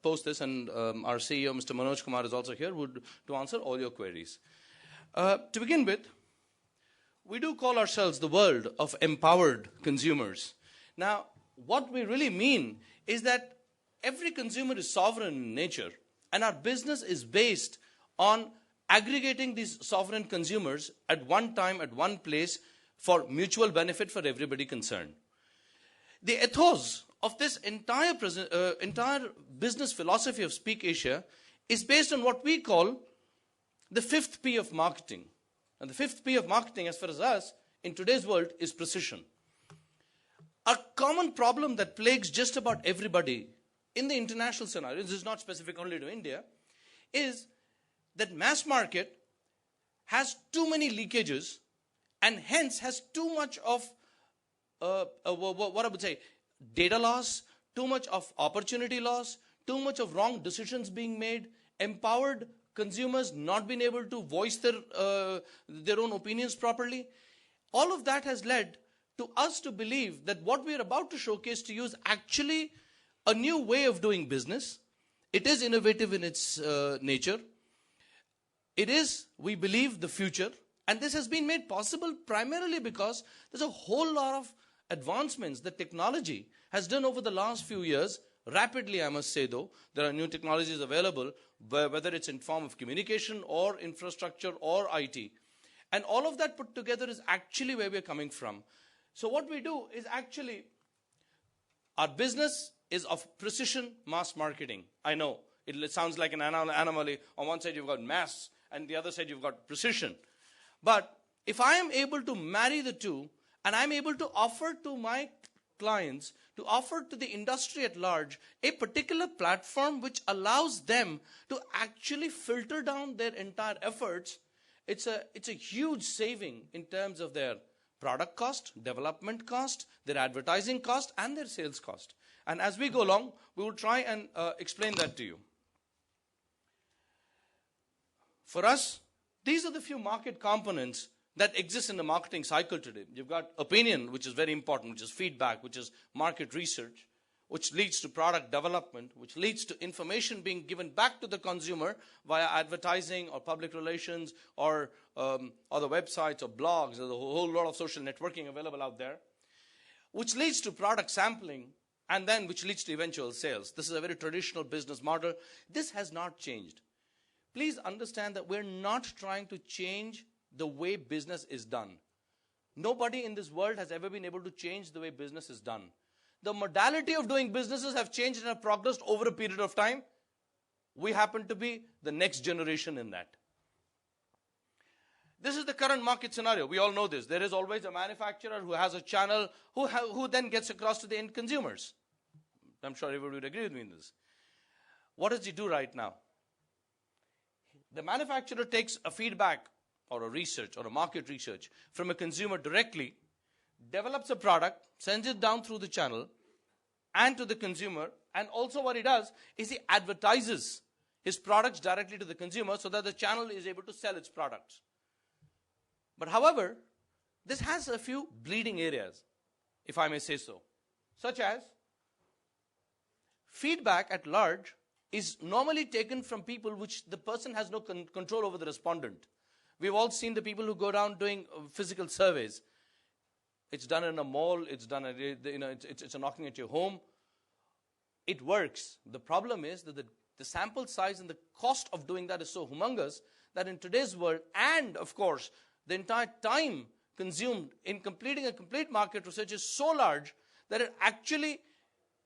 post this, and our CEO, Mr. Manoj Kumar, is also here to answer all your queries. To begin with, we do call ourselves the world of empowered consumers. Now, what we really mean is that every consumer is sovereign in nature, and our business is based on aggregating these sovereign consumers at one time, at one place, for mutual benefit for everybody concerned. The ethos of this entire business philosophy of SpeakAsia is based on what we call the fifth P of marketing. And the fifth P of marketing, as far as us, in today's world, is precision. A common problem that plagues just about everybody in the international scenario, this is not specific only to India, is that mass market has too many leakages and hence has too much of what I would say, data loss, too much of opportunity loss, too much of wrong decisions being made, empowered consumers not being able to voice their own opinions properly. All of that has led to us to believe that what we are about to showcase to you is actually a new way of doing business. It is innovative in its nature. It is, we believe, the future. And this has been made possible primarily because there's a whole lot of advancements that technology has done over the last few years. Rapidly, I must say, though, there are new technologies available, whether it's in form of communication or infrastructure or IT. And all of that put together is actually where we're coming from. So what we do is actually, our business is of precision mass marketing. I know, it sounds like an anomaly. On one side you've got mass, and the other side you've got precision. But if I am able to marry the two, and I'm able to offer to my clients, to offer to the industry at large, a particular platform which allows them to actually filter down their entire efforts, it's a huge saving in terms of their product cost, development cost, their advertising cost, and their sales cost. And as we go along, we will try and explain that to you. For us, these are the few market components that exist in the marketing cycle today. You've got opinion, which is very important, which is feedback, which is market research, which leads to product development, which leads to information being given back to the consumer via advertising or public relations or other websites or blogs. There's a whole lot of social networking available out there, which leads to product sampling, and then which leads to eventual sales. This is a very traditional business model. This has not changed. Please understand that we're not trying to change the way business is done. Nobody in this world has ever been able to change the way business is done. The modality of doing businesses have changed and have progressed over a period of time. We happen to be the next generation in that. This is the current market scenario. We all know this. There is always a manufacturer who has a channel who then gets across to the end consumers. I'm sure everybody would agree with me in this. What does he do right now? The manufacturer takes a feedback or a research or a market research from a consumer directly, develops a product, sends it down through the channel and to the consumer, and also what he does is he advertises his products directly to the consumer so that the channel is able to sell its products. But however, this has a few bleeding areas, if I may say so, such as feedback at large is normally taken from people which the person has no control over the respondent. We've all seen the people who go down doing physical surveys. It's done in a mall, it's done at, it's a knocking at your home. It works. The problem is that the sample size and the cost of doing that is so humongous that in today's world, and of course, the entire time consumed in completing a complete market research is so large that it actually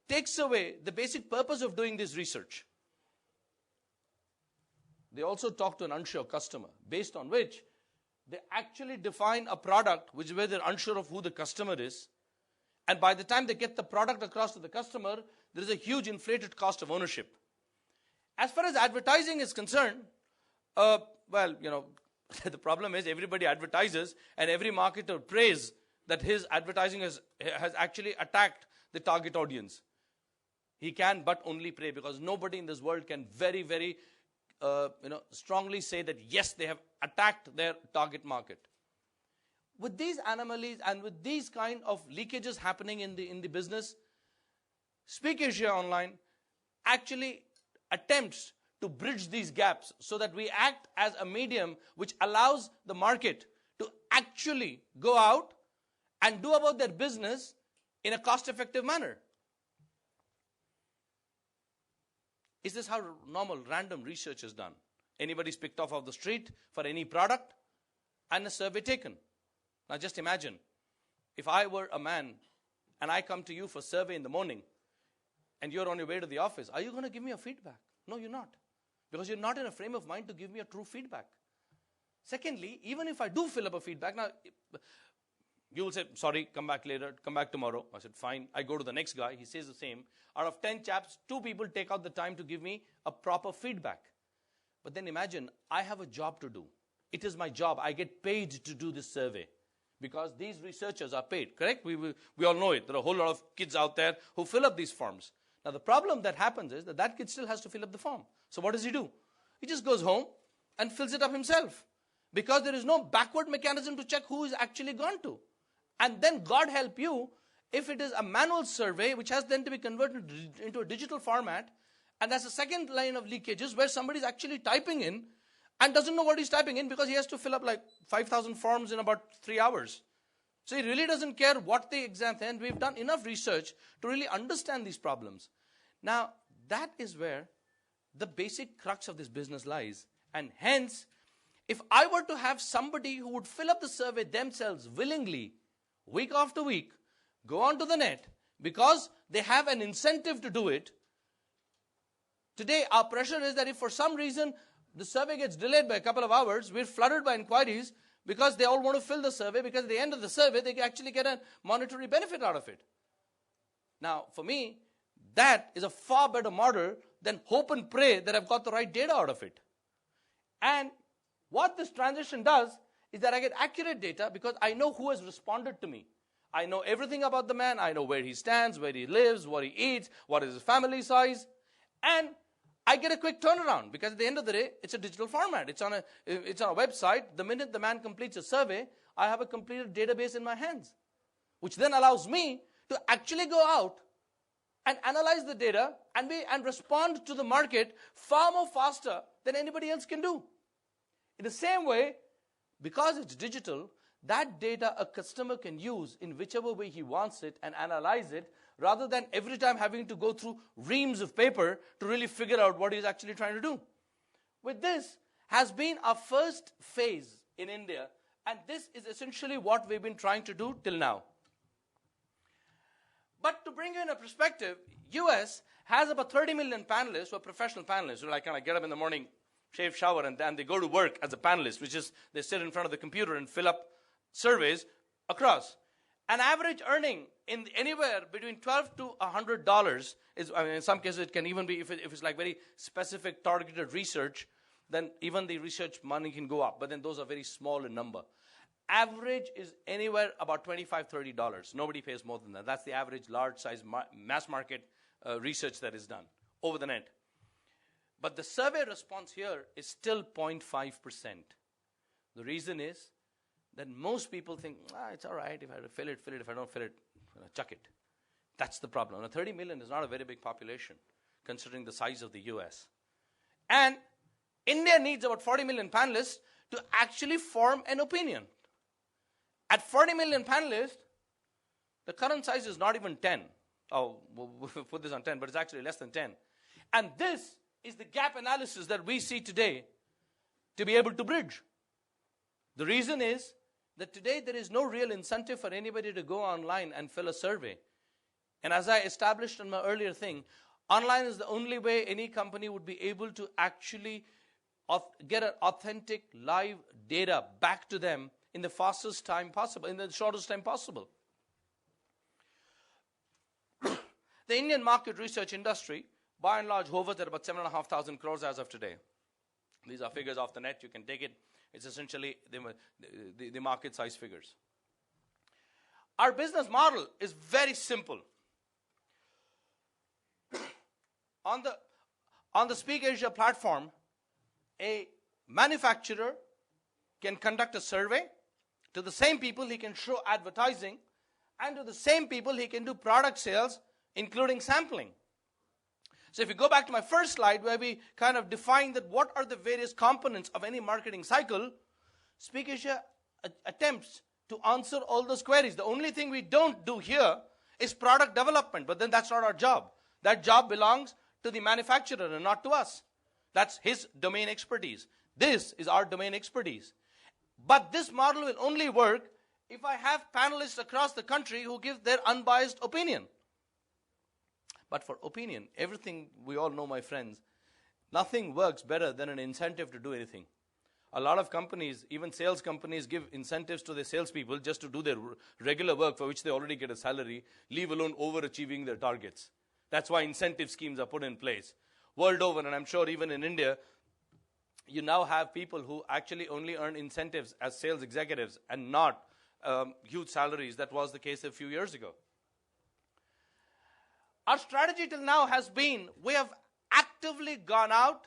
takes away the basic purpose of doing this research. They also talk to an unsure customer, based on which they actually define a product which where they're unsure of who the customer is. And by the time they get the product across to the customer, there is a huge inflated cost of ownership. As far as advertising is concerned, the problem is everybody advertises and every marketer prays that his advertising has actually attacked the target audience. He can but only pray, because nobody in this world can very, very strongly say that yes, they have attacked their target market. With these anomalies and with these kind of leakages happening in the business, SpeakAsia Online actually attempts to bridge these gaps so that we act as a medium which allows the market to actually go out and do about their business in a cost-effective manner. Is this how normal random research is done? Anybody's picked off the street for any product and a survey taken. Now just imagine, if I were a man and I come to you for survey in the morning and you're on your way to the office, are you going to give me a feedback? No, you're not. Because you're not in a frame of mind to give me a true feedback. Secondly, even if I do fill up a feedback, now you will say, sorry, come back later, come back tomorrow. I said, fine. I go to the next guy. He says the same. Out of 10 chaps, 2 people take out the time to give me a proper feedback. But then imagine, I have a job to do. It is my job. I get paid to do this survey because these researchers are paid, correct? We all know it. There are a whole lot of kids out there who fill up these forms. Now, the problem that happens is that kid still has to fill up the form. So what does he do? He just goes home and fills it up himself because there is no backward mechanism to check who is actually gone to. And then God help you if it is a manual survey which has then to be converted into a digital format, and that's the second line of leakages where somebody is actually typing in and doesn't know what he's typing in because he has to fill up like 5,000 forms in about 3 hours. So he really doesn't care what the exam is, and we've done enough research to really understand these problems. Now, that is where the basic crux of this business lies. And hence, if I were to have somebody who would fill up the survey themselves willingly, week after week, go onto the net, because they have an incentive to do it. Today, our pressure is that if for some reason the survey gets delayed by a couple of hours, we're flooded by inquiries because they all want to fill the survey, because at the end of the survey, they actually get a monetary benefit out of it. Now, for me, that is a far better model than hope and pray that I've got the right data out of it. And what this transition does is that I get accurate data because I know who has responded to me. I know everything about the man. I know where he stands, where he lives, what he eats, what is his family size. And I get a quick turnaround because at the end of the day, it's a digital format. It's on a website. The minute the man completes a survey, I have a completed database in my hands, which then allows me to actually go out and analyze the data and respond to the market far more faster than anybody else can do. In the same way, because it's digital, that data a customer can use in whichever way he wants it and analyze it, rather than every time having to go through reams of paper to really figure out what he's actually trying to do. With this has been our first phase in India, and this is essentially what we've been trying to do till now. But to bring you in a perspective, US has about 30 million panelists who are professional panelists who kind of get up in the morning, shave, shower, and then they go to work as a panelist, which is they sit in front of the computer and fill up surveys across. An average earning in anywhere between $12 to $100 is, I mean, in some cases it can even be, if it's like very specific targeted research, then even the research money can go up, but then those are very small in number. Average is anywhere about $25, $30. Nobody pays more than that. That's the average large size mass market research that is done over the net. But the survey response here is still 0.5%. The reason is that most people think, it's all right, if I fill it, if I don't fill it, chuck it. That's the problem. Now, 30 million is not a very big population, considering the size of the US. And India needs about 40 million panelists to actually form an opinion. At 40 million panelists, the current size is not even 10. Oh, we'll put this on 10, but it's actually less than 10. And this is the gap analysis that we see today to be able to bridge. The reason is that today there is no real incentive for anybody to go online and fill a survey. And as I established in my earlier thing, online is the only way any company would be able to actually get an authentic live data back to them in the fastest time possible, in the shortest time possible. The Indian market research industry, by and large, hovers at about 7,500 crores as of today. These are figures off the net. You can take it. It's essentially the market size figures. Our business model is very simple. On the SpeakAsia platform, a manufacturer can conduct a survey. To the same people, he can show advertising. And to the same people, he can do product sales, including sampling. So if you go back to my first slide where we kind of define that what are the various components of any marketing cycle, SpeakAsia attempts to answer all those queries. The only thing we don't do here is product development, but then that's not our job. That job belongs to the manufacturer and not to us. That's his domain expertise. This is our domain expertise. But this model will only work if I have panelists across the country who give their unbiased opinion. But for opinion, everything we all know, my friends, nothing works better than an incentive to do anything. A lot of companies, even sales companies, give incentives to their salespeople just to do their regular work for which they already get a salary, leave alone overachieving their targets. That's why incentive schemes are put in place. World over, and I'm sure even in India, you now have people who actually only earn incentives as sales executives and not huge salaries. That was the case a few years ago. Our strategy till now has been, we have actively gone out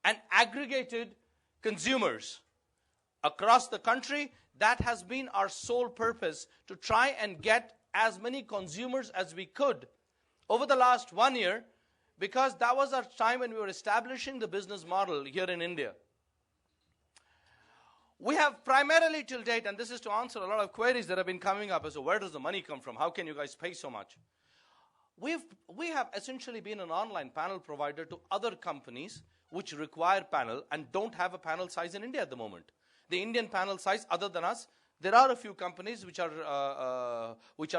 and aggregated consumers across the country. That has been our sole purpose, to try and get as many consumers as we could over the last 1 year, because that was our time when we were establishing the business model here in India. We have primarily till date, and this is to answer a lot of queries that have been coming up as to where does the money come from? How can you guys pay so much? We have essentially been an online panel provider to other companies which require panel and don't have a panel size in India at the moment. The Indian panel size, other than us, there are a few companies which are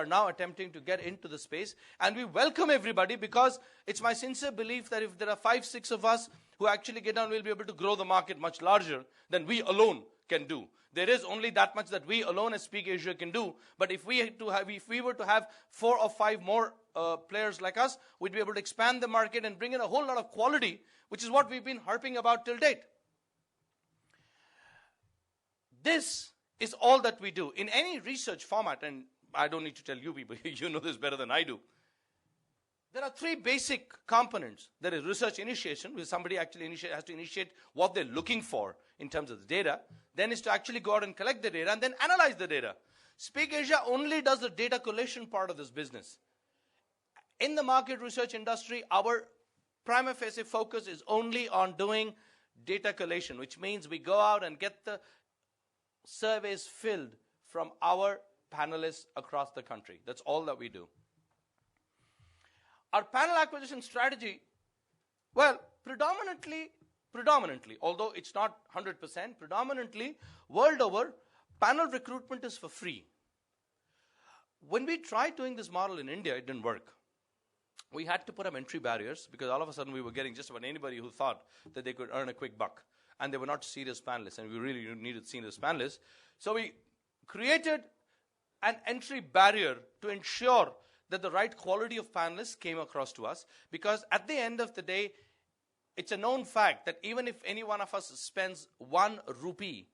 now attempting to get into the space, and we welcome everybody, because it's my sincere belief that if there are 5, 6 of us who actually get down, we'll be able to grow the market much larger than we alone can do. There is only that much that we alone as SpeakAsia can do, but if we were to have 4 or 5 more players like us, we'd be able to expand the market and bring in a whole lot of quality, which is what we've been harping about till date. This is all that we do. In any research format, and I don't need to tell you people, you know this better than I do, there are 3 basic components. There is research initiation, where somebody actually has to initiate what they're looking for in terms of the data. Then is to actually go out and collect the data and then analyze the data. SpeakAsia only does the data collation part of this business. In the market research industry, our prima facie focus is only on doing data collation, which means we go out and get the surveys filled from our panelists across the country. That's all that we do. Our panel acquisition strategy, well, predominantly, although it's not 100%, predominantly, world over, panel recruitment is for free. When we tried doing this model in India, it didn't work. We had to put up entry barriers, because all of a sudden we were getting just about anybody who thought that they could earn a quick buck. And they were not serious panelists, and we really needed serious panelists. So we created an entry barrier to ensure that the right quality of panelists came across to us, because at the end of the day, it's a known fact that even if any one of us spends 1 rupee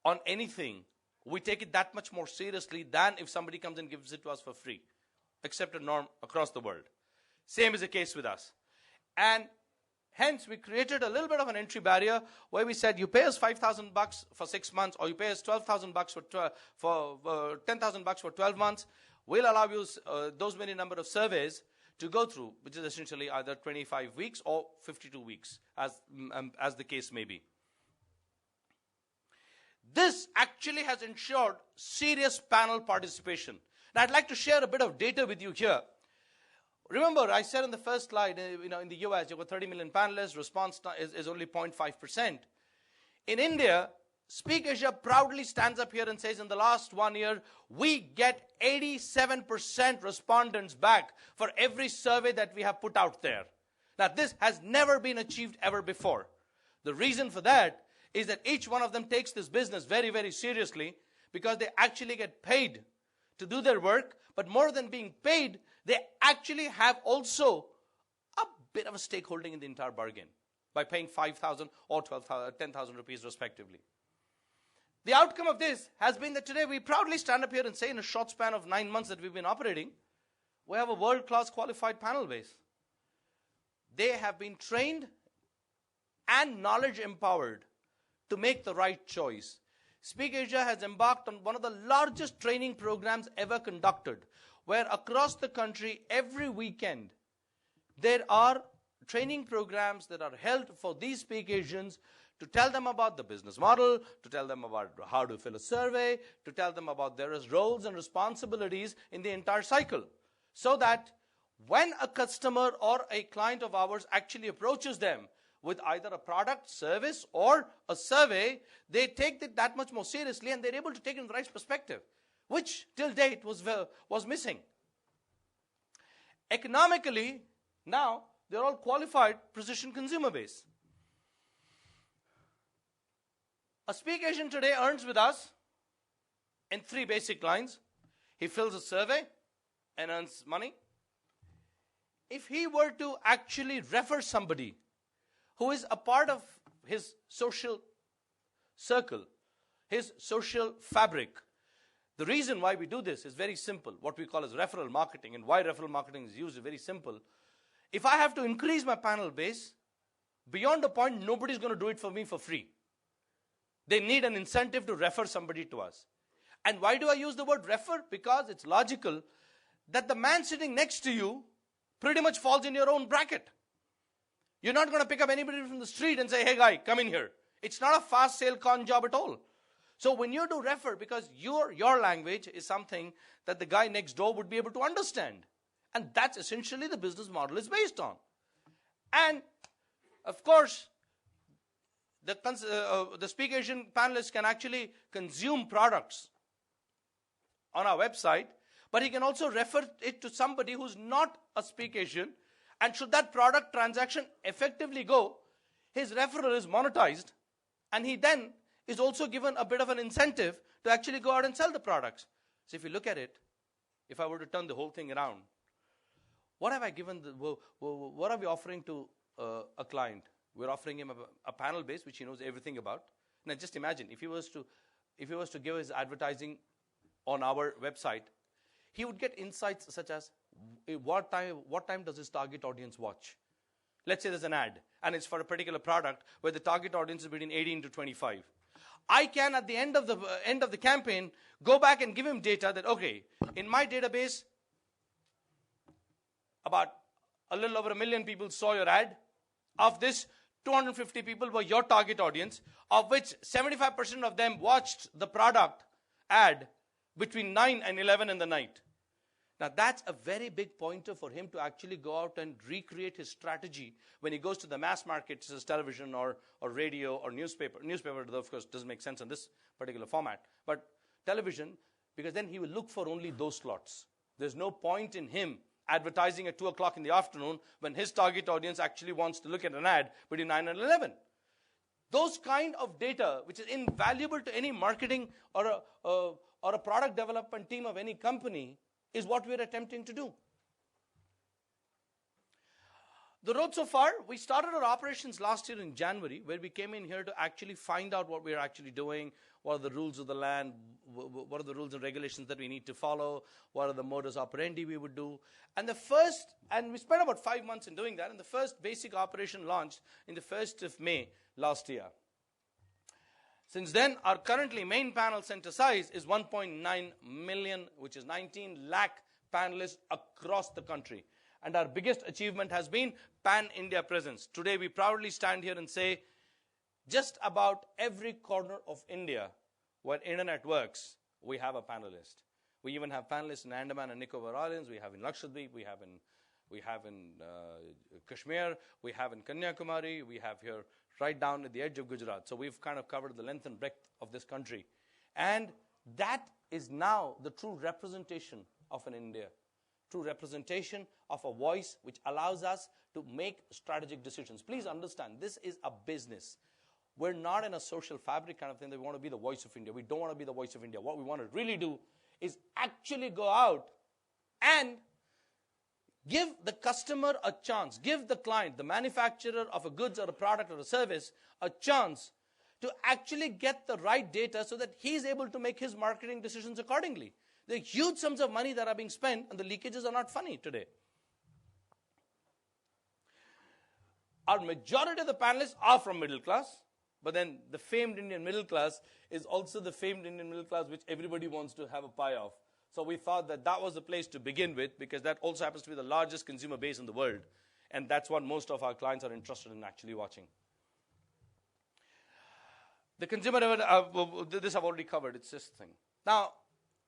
on anything, we take it that much more seriously than if somebody comes and gives it to us for free. Accepted norm across the world. Same is the case with us. And hence, we created a little bit of an entry barrier where we said, you pay us $5,000 for 6 months, or you pay us $12,000 for 10,000 bucks for 12 months. We'll allow you those many number of surveys to go through, which is essentially either 25 weeks or 52 weeks, as the case may be. This actually has ensured serious panel participation. Now, I'd like to share a bit of data with you here. Remember, I said in the first slide, in the US, you've got 30 million panelists, response is only 0.5%. In India, SpeakAsia proudly stands up here and says, in the last 1 year, we get 87% respondents back for every survey that we have put out there. Now, this has never been achieved ever before. The reason for that is that each one of them takes this business very, very seriously, because they actually get paid to do their work, but more than being paid, they actually have also a bit of a stakeholding in the entire bargain by paying 5,000 or 10,000 rupees respectively. The outcome of this has been that today we proudly stand up here and say, in a short span of 9 months that we've been operating, we have a world-class qualified panel base. They have been trained and knowledge empowered to make the right choice. SpeakAsia has embarked on one of the largest training programs ever conducted, where across the country, every weekend, there are training programs that are held for these SpeakAsians to tell them about the business model, to tell them about how to fill a survey, to tell them about their roles and responsibilities in the entire cycle. So that when a customer or a client of ours actually approaches them with either a product, service, or a survey, they take it that much more seriously and they're able to take it in the right perspective, which till date was missing. Economically, now they're all qualified precision consumer base. A SpeakAsian today earns with us in 3 basic lines. He fills a survey and earns money. If he were to actually refer somebody who is a part of his social circle, his social fabric, the reason why we do this is very simple. What we call as referral marketing, and why referral marketing is used is very simple. If I have to increase my panel base, beyond a point, nobody's going to do it for me for free. They need an incentive to refer somebody to us. And why do I use the word refer? Because it's logical that the man sitting next to you pretty much falls in your own bracket. You're not going to pick up anybody from the street and say, hey guy, come in here. It's not a fast sale con job at all. So when you do refer, because your language is something that the guy next door would be able to understand. And that's essentially the business model is based on. And of course, the SpeakAsian panelists can actually consume products on our website, but he can also refer it to somebody who's not a SpeakAsian. And should that product transaction effectively go, his referral is monetized, and he then is also given a bit of an incentive to actually go out and sell the products. So if you look at it, if I were to turn the whole thing around, what have I given? What are we offering to a client? We're offering him a panel base which he knows everything about. Now just imagine if he was to give his advertising on our website, he would get insights such as what time does his target audience watch? Let's say there's an ad and it's for a particular product where the target audience is between 18 to 25. I can, at the end of the campaign, go back and give him data that, okay, in my database, about a little over 1 million people saw your ad. Of this, 250 people were your target audience, of which 75% of them watched the product ad between 9 and 11 in the night. Now that's a very big pointer for him to actually go out and recreate his strategy when he goes to the mass market, such as television or radio or newspaper. Newspaper, of course, doesn't make sense in this particular format. But television, because then he will look for only those slots. There's no point in him advertising at 2 o'clock in the afternoon when his target audience actually wants to look at an ad between 9 and 11. Those kind of data, which is invaluable to any marketing or a product development team of any company, is what we're attempting to do. The road so far, we started our operations last year in January, where we came in here to actually find out what we're actually doing, what are the rules of the land, what are the rules and regulations that we need to follow, what are the modus operandi we would do. And we spent about 5 months in doing that, and the first basic operation launched in the 1st of May last year. Since then, our currently main panel center size is 1.9 million, which is 19 lakh panelists across the country. And our biggest achievement has been pan-India presence. Today, we proudly stand here and say, just about every corner of India where internet works, we have a panelist. We even have panelists in Andaman and Nicobar Islands. We have in Lakshadweep. We have in Kashmir. We have in Kanyakumari. We have here right down at the edge of Gujarat. So we've kind of covered the length and breadth of this country. And that is now the true representation of an India. True representation of a voice which allows us to make strategic decisions. Please understand, this is a business. We're not in a social fabric kind of thing that we want to be the voice of India. We don't want to be the voice of India. What we want to really do is actually go out and give the customer a chance, give the client, the manufacturer of a goods or a product or a service, a chance to actually get the right data so that he's able to make his marketing decisions accordingly. There are huge sums of money that are being spent, and the leakages are not funny today. Our majority of the panelists are from middle class, but then the famed Indian middle class is also the famed Indian middle class which everybody wants to have a pie of. So we thought that that was the place to begin with, because that also happens to be the largest consumer base in the world. And that's what most of our clients are interested in actually watching. The consumer, this I've already covered, it's this thing. Now,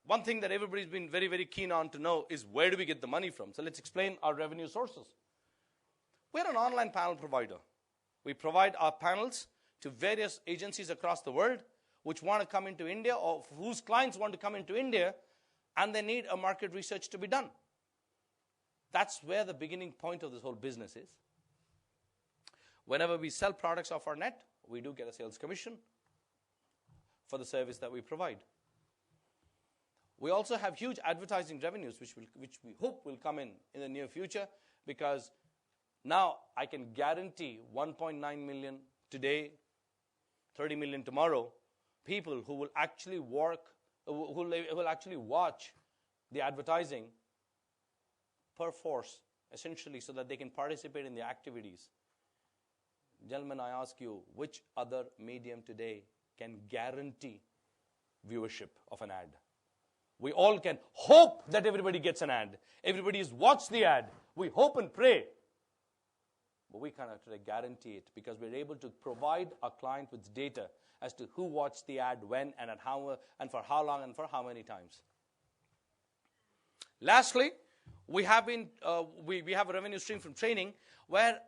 one thing that everybody's been very, very keen on to know is where do we get the money from? So let's explain our revenue sources. We're an online panel provider. We provide our panels to various agencies across the world which want to come into India or whose clients want to come into India, and they need a market research to be done. That's where the beginning point of this whole business is. Whenever we sell products off our net, we do get a sales commission for the service that we provide. We also have huge advertising revenues, which we hope will come in the near future, because now I can guarantee 1.9 million today, 30 million tomorrow, people who will actually who will actually watch the advertising per force, essentially, so that they can participate in the activities. Gentlemen, I ask you, which other medium today can guarantee viewership of an ad? We all can hope that everybody gets an ad. Everybody has watched the ad. We hope and pray. But we cannot today guarantee it, because we're able to provide our client with data as to who watched the ad, when, and at how, and for how long, and for how many times. Lastly, we have we have a revenue stream from training, where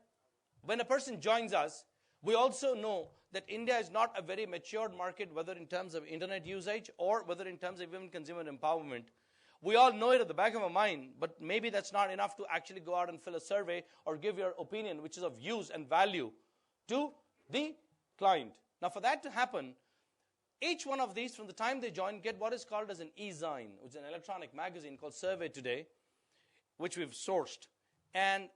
when a person joins us, we also know that India is not a very matured market, whether in terms of internet usage or whether in terms of even consumer empowerment. We all know it at the back of our mind, but maybe that's not enough to actually go out and fill a survey or give your opinion, which is of use and value to the client. Now, for that to happen, each one of these, from the time they join, get what is called as an e-zine, which is an electronic magazine called Survey Today, which we've sourced. And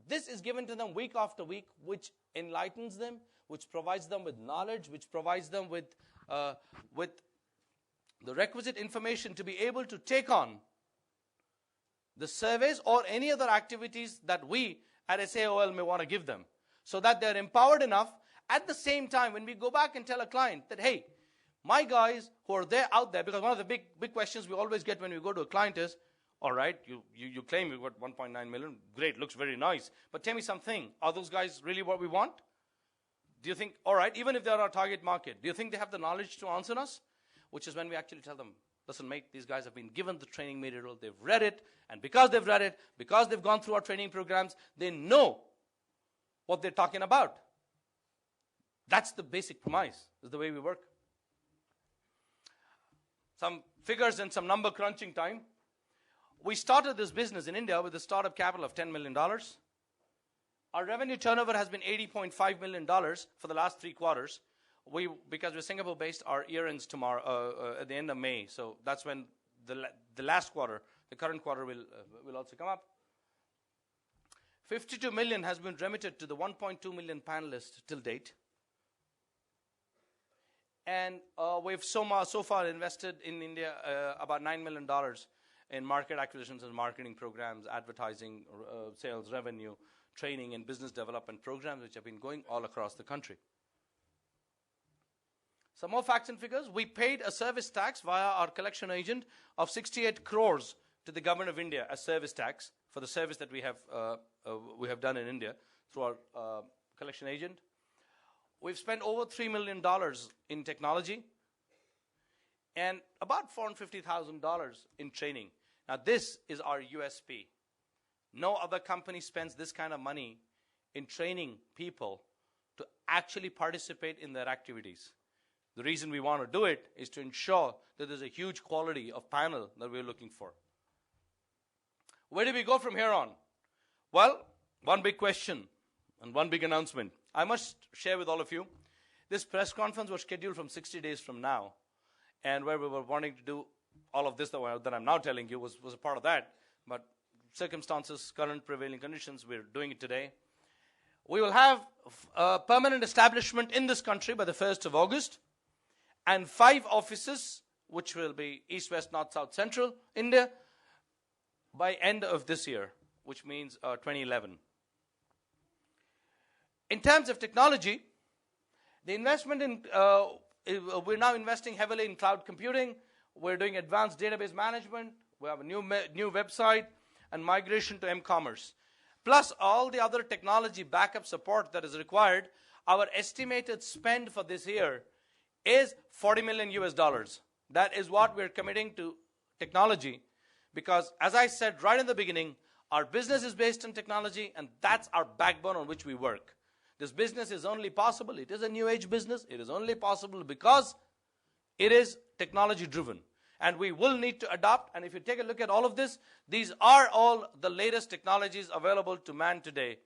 this is given to them week after week, which enlightens them, which provides them with knowledge, which provides them with the requisite information to be able to take on the surveys or any other activities that we at SAOL may want to give them, so that they're empowered enough. At the same time, when we go back and tell a client that, hey, my guys who are there out there, because one of the big questions we always get when we go to a client is, all right, you claim you've got 1.9 million. Great, looks very nice. But tell me something. Are those guys really what we want? Do you think, all right, even if they're our target market, do you think they have the knowledge to answer us? Which is when we actually tell them, listen, mate, these guys have been given the training material. They've read it. And because they've read it, because they've gone through our training programs, they know what they're talking about. That's the basic premise. Is the way we work. Some figures and some number crunching time. We started this business in India with a startup capital of $10 million. Our revenue turnover has been $80.5 million for the last 3 quarters. Because we're Singapore-based, our year ends tomorrow at the end of May. So that's when the last quarter, the current quarter, will also come up. 52 million has been remitted to the 1.2 million panelists till date. And we've so far invested in India about $9 million in market acquisitions and marketing programs, advertising, sales, revenue, training, and business development programs, which have been going all across the country. Some more facts and figures. We paid a service tax via our collection agent of 68 crores to the government of India as service tax for the service that we have done in India through our collection agent. We've spent over $3 million in technology and about $450,000 in training. Now, this is our USP. No other company spends this kind of money in training people to actually participate in their activities. The reason we want to do it is to ensure that there's a huge quality of panel that we're looking for. Where do we go from here on? Well, one big question and one big announcement. I must share with all of you, this press conference was scheduled from 60 days from now, and where we were wanting to do all of this that I'm now telling you was a part of that, but circumstances, current prevailing conditions, we're doing it today. We will have a permanent establishment in this country by the 1st of August, and 5 offices, which will be East, West, North, South, Central India, by end of this year, which means 2011. In terms of technology, the investment in, we're now investing heavily in cloud computing. We're doing advanced database management. We have a new website and migration to m-commerce. plus all the other technology backup support that is required, our estimated spend for this year is 40 million US dollars. That is what we're committing to technology, because as I said right in the beginning, our business is based on technology, and that's our backbone on which we work. This business is only possible, it is a new age business, it is only possible because it is technology driven. And we will need to adopt, and if you take a look at all of this, these are all the latest technologies available to man today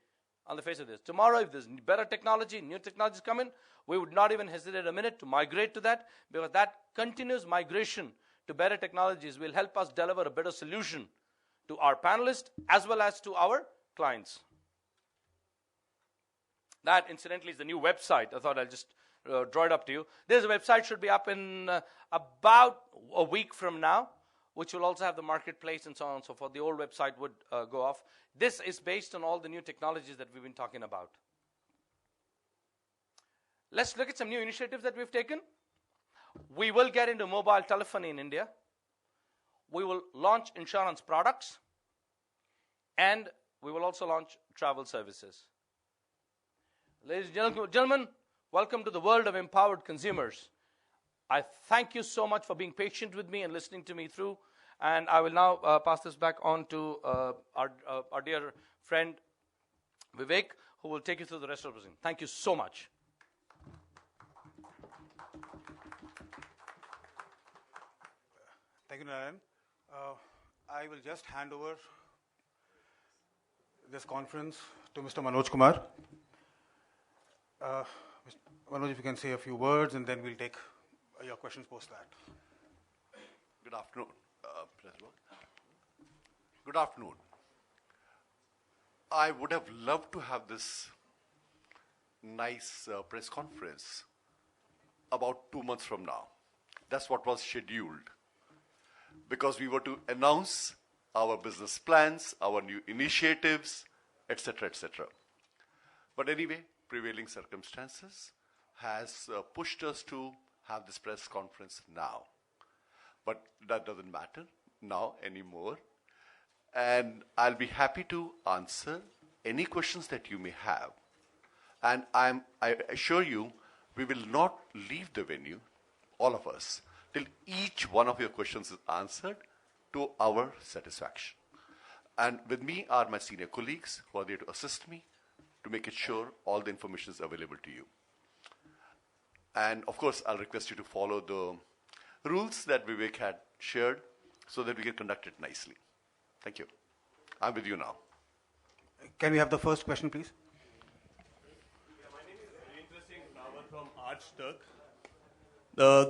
on the face of this. Tomorrow, if there's better technology, new technologies come in, we would not even hesitate a minute to migrate to that, because that continuous migration to better technologies will help us deliver a better solution to our panelists as well as to our clients. That, incidentally, is the new website. I thought I'll just draw it up to you. This website should be up in about a week from now, which will also have the marketplace and so on and so forth. The old website would go off. This is based on all the new technologies that we've been talking about. Let's look at some new initiatives that we've taken. We will get into mobile telephony in India. We will launch insurance products. And we will also launch travel services. Ladies and gentlemen, welcome to the world of empowered consumers. I thank you so much for being patient with me and listening to me through. And I will now pass this back on to our dear friend Vivek, who will take you through the rest of the presentation. Thank you so much. Thank you, Narayan. I will just hand over this conference to Mr. Manoj Kumar. Mr. Manoj, if you can say a few words, and then we'll take your questions post that. Good afternoon, President. Good afternoon. I would have loved to have this nice press conference about 2 months from now. That's what was scheduled, because we were to announce our business plans, our new initiatives, etc., etc. But anyway, prevailing circumstances has pushed us to have this press conference now. But that doesn't matter now anymore. And I'll be happy to answer any questions that you may have. And I assure you, we will not leave the venue, all of us, till each one of your questions is answered to our satisfaction. And with me are my senior colleagues who are there to assist me to make it sure all the information is available to you. And of course, I'll request you to follow the rules that Vivek had shared so that we can conduct it nicely. Thank you. I'm with you now. Can we have the first question, please? Yeah, my name is very interesting, Rawat from Archturk.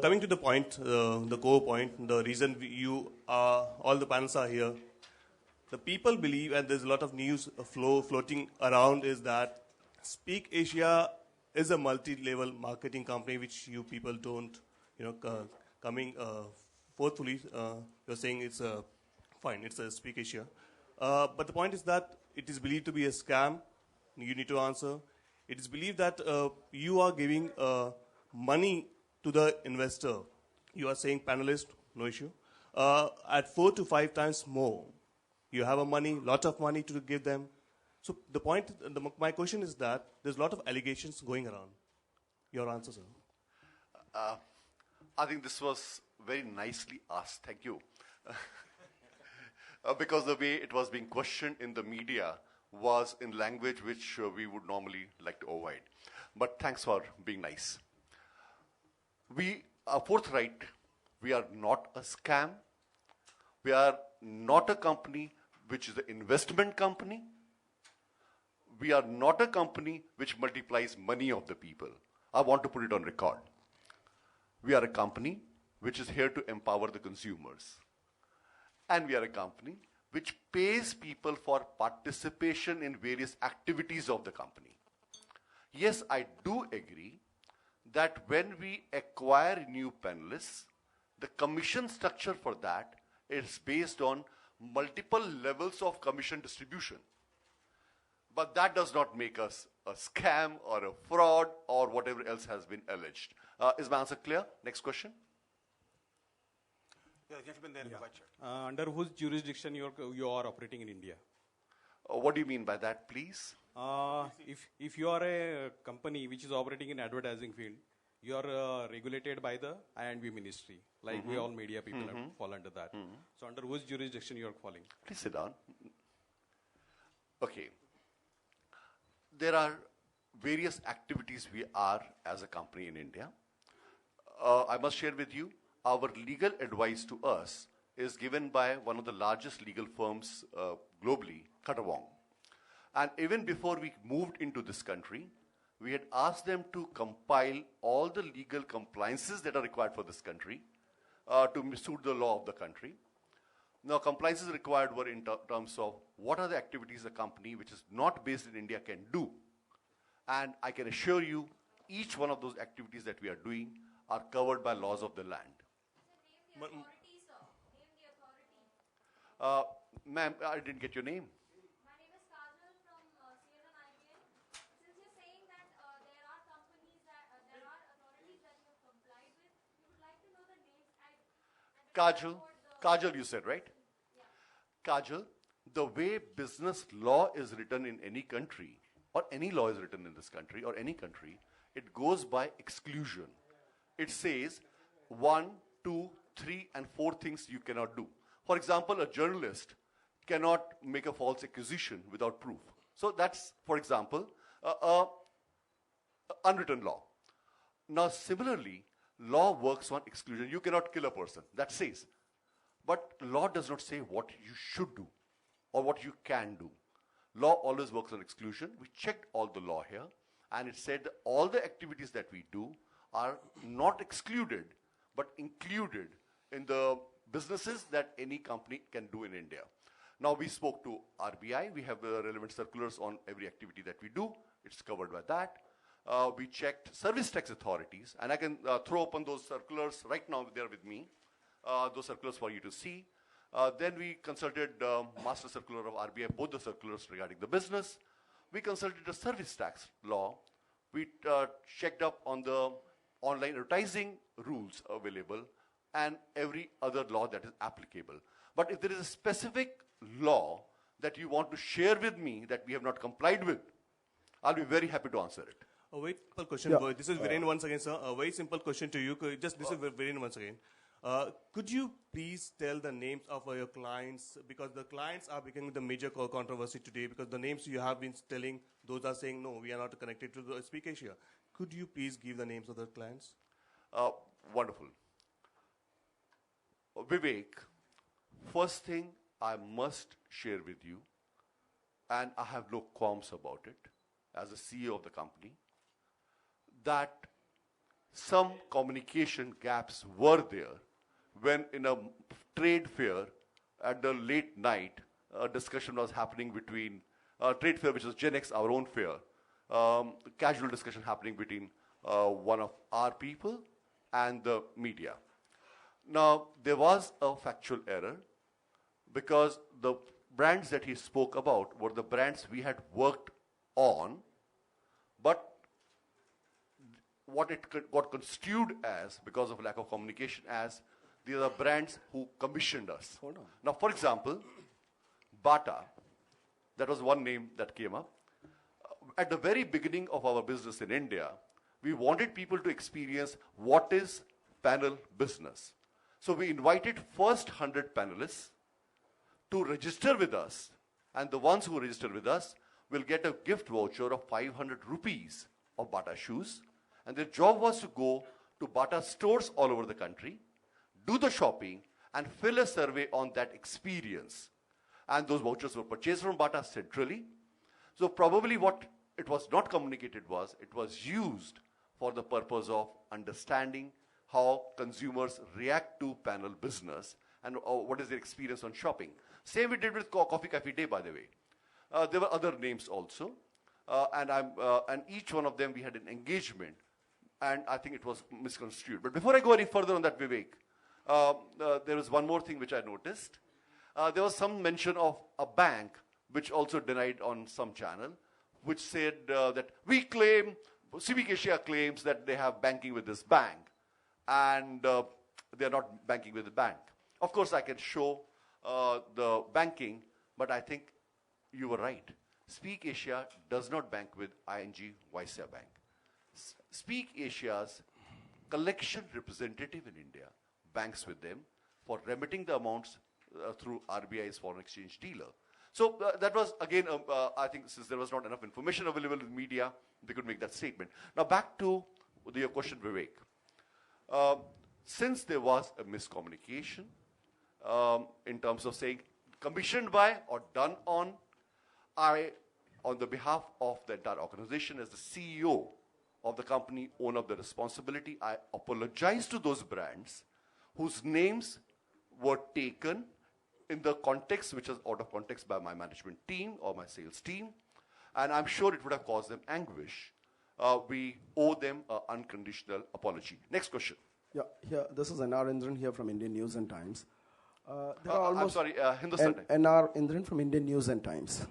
Coming to the point, the core point, the reason all the panels are here, the people believe, and there's a lot of news floating around, is that SpeakAsia is a multi-level marketing company, which you people don't, coming forthfully, you're saying it's fine, it's a SpeakAsia. But the point is that it is believed to be a scam. You need to answer. It is believed that you are giving money to the investor. You are saying panelist, no issue, at 4 to 5 times more. You have a lot of money to give them. So the point, my question is that there's a lot of allegations going around. Your answer, sir. I think this was very nicely asked. Thank you. Because the way it was being questioned in the media was in language which we would normally like to avoid. But thanks for being nice. We are forthright. We are not a scam. We are not a company which is an investment company. We are not a company which multiplies money of the people. I want to put it on record. We are a company which is here to empower the consumers. And we are a company which pays people for participation in various activities of the company. Yes, I do agree that when we acquire new panelists, the commission structure for that is based on multiple levels of commission distribution. But that does not make us a scam or a fraud or whatever else has been alleged. Is my answer clear? Next question. Yeah, gentleman there in the white shirt. Under whose jurisdiction you are operating in India? What do you mean by that, please? If you are a company which is operating in advertising field, you are regulated by the I&B ministry. Like we all media people have to fall under that. So under whose jurisdiction you are falling? Please sit down. Okay. There are various activities we are as a company in India. I must share with you, our legal advice to us is given by one of the largest legal firms globally, Katawong. And even before we moved into this country, we had asked them to compile all the legal compliances that are required for this country to suit the law of the country. Now, compliances required were in terms of what are the activities a company which is not based in India can do. And I can assure you, each one of those activities that we are doing are covered by laws of the land. Name the authority, sir. Name the authority. Ma'am, I didn't get your name. My name is Kajal from CNN IPN. Since you're saying that there are companies there are authorities that you have complied with, we would like to know the names. Kajal, you said, right? Yeah. Kajal, the way business law is written in any country, or any law is written in this country, or any country, it goes by exclusion. It says 1, 2, 3, and 4 things you cannot do. For example, a journalist cannot make a false accusation without proof. So that's, for example, unwritten law. Now, similarly, law works on exclusion. You cannot kill a person. That says. But law does not say what you should do or what you can do. Law always works on exclusion. We checked all the law here, and it said that all the activities that we do are not excluded, but included in the businesses that any company can do in India. Now, we spoke to RBI. We have relevant circulars on every activity that we do. It's covered by that. We checked service tax authorities, and I can throw open those circulars right now. They're with me. Those circulars for you to see. Then we consulted Master Circular of RBI, both the circulars regarding the business. We consulted the service tax law. We checked up on the online advertising rules available and every other law that is applicable. But if there is a specific law that you want to share with me that we have not complied with, I'll be very happy to answer it. A very simple question. Yeah. This is Viren once again, sir. A very simple question to you. This is Viren once again. Could you please tell the names of your clients? Because the clients are becoming the major controversy today, because the names you have been telling, those are saying, no, we are not connected to the SpeakAsia. Could you please give the names of the clients? Wonderful. Vivek, first thing I must share with you, and I have no qualms about it, as a CEO of the company, that some communication gaps were there when in a trade fair at the late night, a discussion was happening between trade fair, which was Gen X, our own fair, casual discussion happening between one of our people and the media. Now, there was a factual error because the brands that he spoke about were the brands we had worked on, but what it got construed as, because of lack of communication, as these are brands who commissioned us. Hold on. Now, for example, Bata, that was one name that came up. At the very beginning of our business in India, we wanted people to experience what is panel business. So we invited first 100 panelists to register with us, and the ones who register with us will get a gift voucher of 500 rupees of Bata shoes, and their job was to go to Bata stores all over the country, do the shopping, and fill a survey on that experience. And those vouchers were purchased from Bata centrally. So probably what it was not communicated was, it was used for the purpose of understanding how consumers react to panel business and what is their experience on shopping. Same we did with Coffee Cafe Day, by the way. There were other names also, and each one of them we had an engagement, and I think it was misconstrued. But before I go any further on that, Vivek, there was one more thing which I noticed. There was some mention of a bank, which also denied on some channel, which said that we claim, SpeakAsia claims that they have banking with this bank, and they're not banking with the bank. Of course, I can show the banking, but I think you were right. SpeakAsia does not bank with ING Vysya Bank. SpeakAsia's collection representative in India banks with them for remitting the amounts through RBI's foreign exchange dealer. So that was, again, I think since there was not enough information available in media, they could make that statement. Now back to your question, Vivek. Since there was a miscommunication in terms of saying commissioned by or done on, on the behalf of the entire organization as the CEO of the company, own up the responsibility. I apologize to those brands whose names were taken in the context which was out of context by my management team or my sales team, and I'm sure it would have caused them anguish. We owe them an unconditional apology. Next question. Yeah, this is NR Indran here from Indian News and Times. I'm sorry, Hindustan Times. NR Indran from Indian News and Times.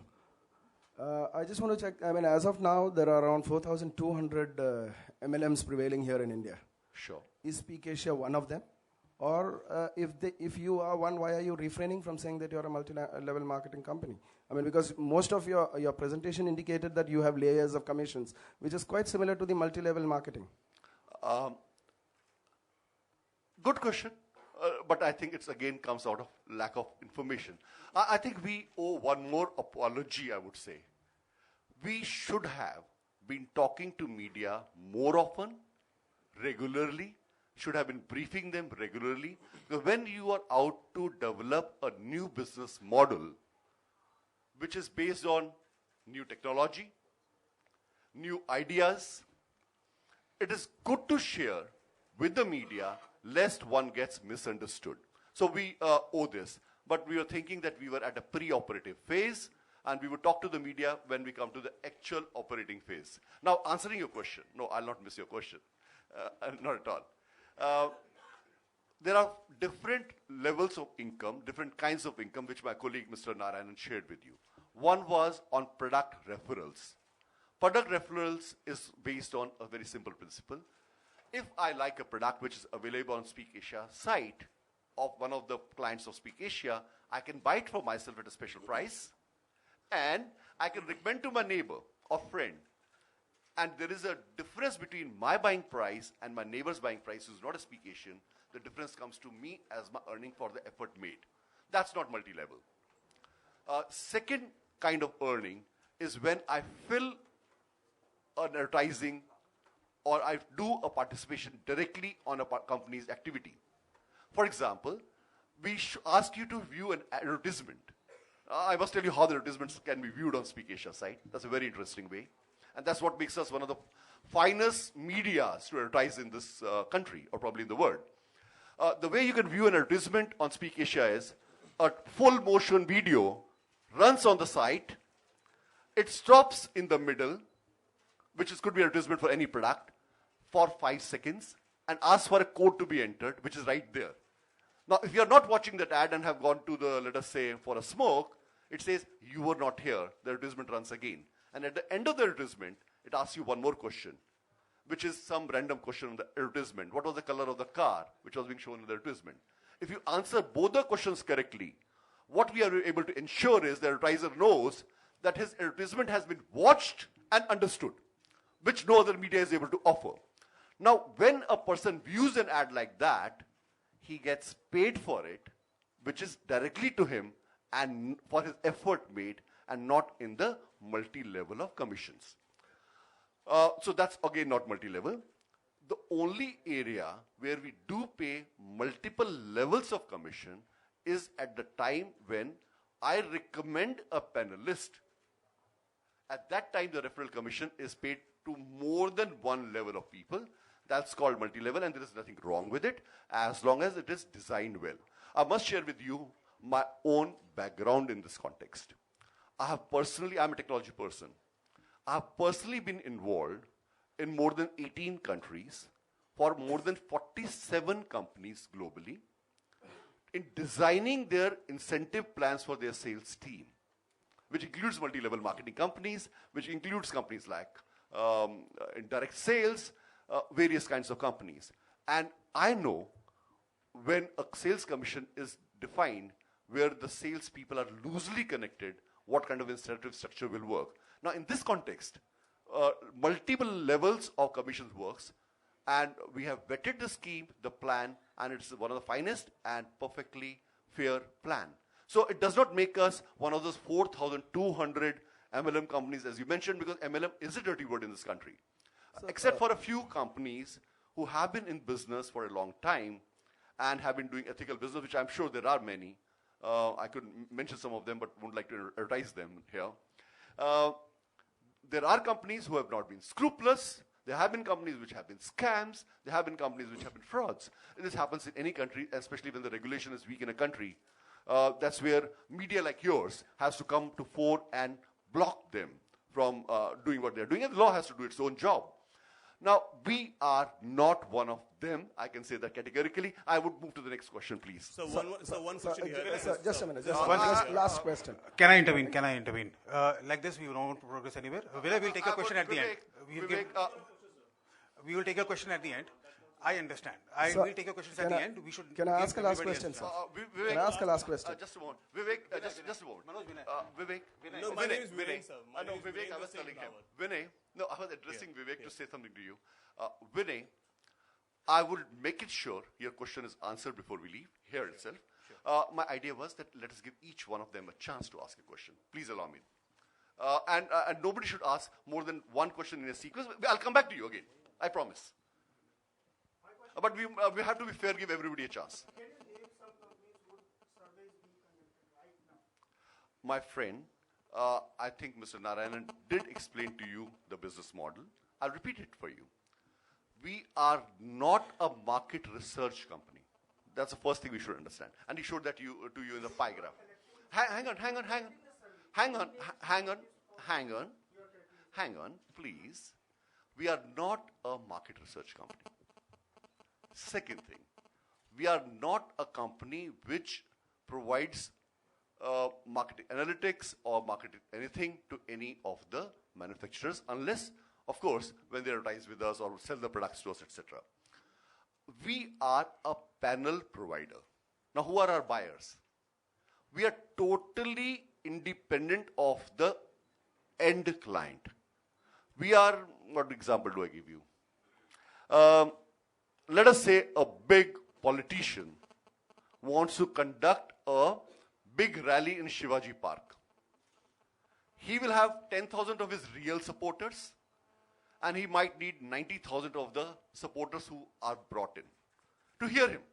I just want to check, I mean, as of now, there are around 4,200 MLMs prevailing here in India. Sure. Is SpeakAsia one of them? Or if you are one, why are you refraining from saying that you're a multi-level marketing company? I mean, because most of your presentation indicated that you have layers of commissions, which is quite similar to the multi-level marketing. Good question, but I think it's again comes out of lack of information. I think we owe one more apology, I would say. We should have been talking to media more often, regularly, should have been briefing them regularly. Because when you are out to develop a new business model, which is based on new technology, new ideas, it is good to share with the media lest one gets misunderstood. So we owe this. But we were thinking that we were at a pre-operative phase, and we would talk to the media when we come to the actual operating phase. Now, answering your question. No, I'll not miss your question. Not at all. There are different levels of income, different kinds of income, which my colleague Mr. Narayanan shared with you. One was on product referrals. Product referrals is based on a very simple principle. If I like a product which is available on SpeakAsia site of one of the clients of SpeakAsia, I can buy it for myself at a special price, and I can recommend to my neighbor or friend. And there is a difference between my buying price and my neighbor's buying price, who's not a SpeakAsian. The difference comes to me as my earning for the effort made. That's not multi-level. Second kind of earning is when I fill an advertising or I do a participation directly on a company's activity. For example, we ask you to view an advertisement. I must tell you how the advertisements can be viewed on SpeakAsia site. That's a very interesting way. And that's what makes us one of the finest medias to advertise in this country, or probably in the world. The way you can view an advertisement on SpeakAsia is a full motion video runs on the site. It stops in the middle, which could be an advertisement for any product, for 5 seconds, and asks for a code to be entered, which is right there. Now, if you're not watching that ad and have gone to the, let us say, for a smoke, it says, you were not here. The advertisement runs again. And at the end of the advertisement, it asks you one more question, which is some random question on the advertisement. What was the color of the car which was being shown in the advertisement? If you answer both the questions correctly, what we are able to ensure is the advertiser knows that his advertisement has been watched and understood, which no other media is able to offer. Now, when a person views an ad like that, he gets paid for it, which is directly to him and for his effort made, and not in the multi-level of commissions. So that's again not multi-level. The only area where we do pay multiple levels of commission is at the time when I recommend a panelist. At that time, the referral commission is paid to more than one level of people. That's called multi-level, and there is nothing wrong with it as long as it is designed well. I must share with you my own background in this context. I'm a technology person. I have personally been involved in more than 18 countries for more than 47 companies globally in designing their incentive plans for their sales team, which includes multi-level marketing companies, which includes companies like indirect sales, various kinds of companies. And I know when a sales commission is defined where the sales people are loosely connected what kind of incentive structure will work. Now, in this context, multiple levels of commissions works, and we have vetted the scheme, the plan, and it's one of the finest and perfectly fair plan. So it does not make us one of those 4,200 MLM companies, as you mentioned, because MLM is a dirty word in this country. Except for a few companies who have been in business for a long time and have been doing ethical business, which I'm sure there are many. I could mention some of them, but wouldn't like to advertise them here. There are companies who have not been scrupulous. There have been companies which have been scams. There have been companies which have been frauds. And this happens in any country, especially when the regulation is weak in a country. That's where media like yours has to come to fore and block them from doing what they're doing. And the law has to do its own job. Now, we are not one of them. I can say that categorically. I would move to the next question, please. So one question here. Just a minute. Last question. Can I intervene? Like this, we will not progress anywhere. Vinay, we'll take a question at the end. We will take a question at the end. I understand. Sir, will take your questions at the end. We should. Can I ask a last question, sir? Can I ask a last question? Just a moment. Vivek, just a moment. Vivek. No, my name is Vinay, sir. No, Vivek, I was telling him. Vinay, no, I was addressing Vivek to say something to you. Vinay, I will make it sure your question is answered before we leave here itself. My idea was that let us give each one of them a chance to ask a question. Please allow me. And nobody should ask more than one question in a sequence. I'll come back to you again. I promise. But we have to be fair, give everybody a chance. Can you name some companies would surveys being conducted right now? My friend, I think Mr. Narayanan did explain to you the business model. I'll repeat it for you. We are not a market research company. That's the first thing we should understand. And he showed that to you in the pie graph. Hang on, please. We are not a market research company. Second thing, we are not a company which provides marketing analytics or marketing anything to any of the manufacturers, unless, of course, when they advertise with us or sell the products to us, etc. We are a panel provider. Now, who are our buyers? We are totally independent of the end client. We are, what example do I give you? Let us say a big politician wants to conduct a big rally in Shivaji Park. He will have 10,000 of his real supporters, and he might need 90,000 of the supporters who are brought in to hear him.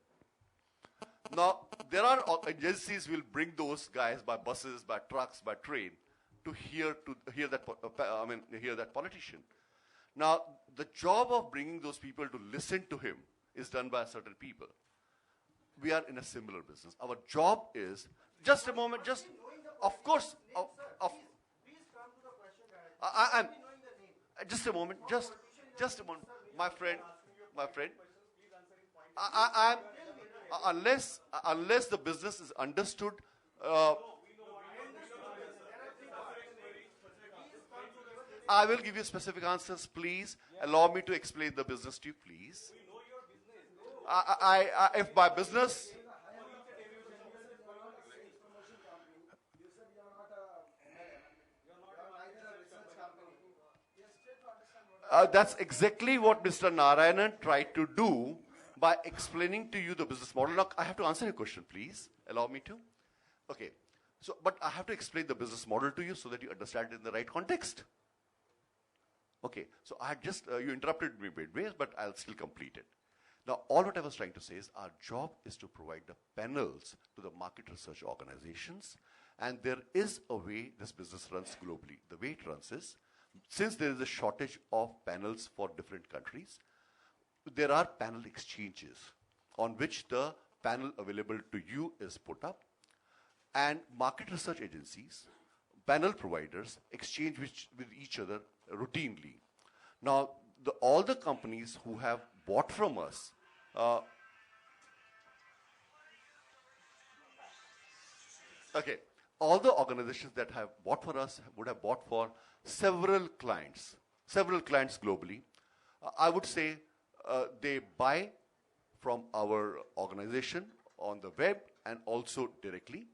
Now, there are agencies who will bring those guys by buses, by trucks, by train to hear that politician. Now, the job of bringing those people to listen to him is done by certain people. We are in a similar business. Our job is, just a moment, of course, just a moment, my friend, unless the business is understood, I will give you specific answers. Please allow me to explain the business to you, please. If by business, that's exactly what Mr. Narayanan tried to do by explaining to you the business model. Now, I have to answer your question, please. Allow me to. Okay. So, but I have to explain the business model to you so that you understand it in the right context. Okay. So, I had just, you interrupted me midway, but I'll still complete it. Now, all what I was trying to say is our job is to provide the panels to the market research organizations. And there is a way this business runs globally. The way it runs is, since there is a shortage of panels for different countries, there are panel exchanges on which the panel available to you is put up. And market research agencies, panel providers, exchange with each other routinely. Now, all the companies who have bought from us, all the organizations that have bought for us would have bought for several clients globally. I would say they buy from our organization on the web and also directly.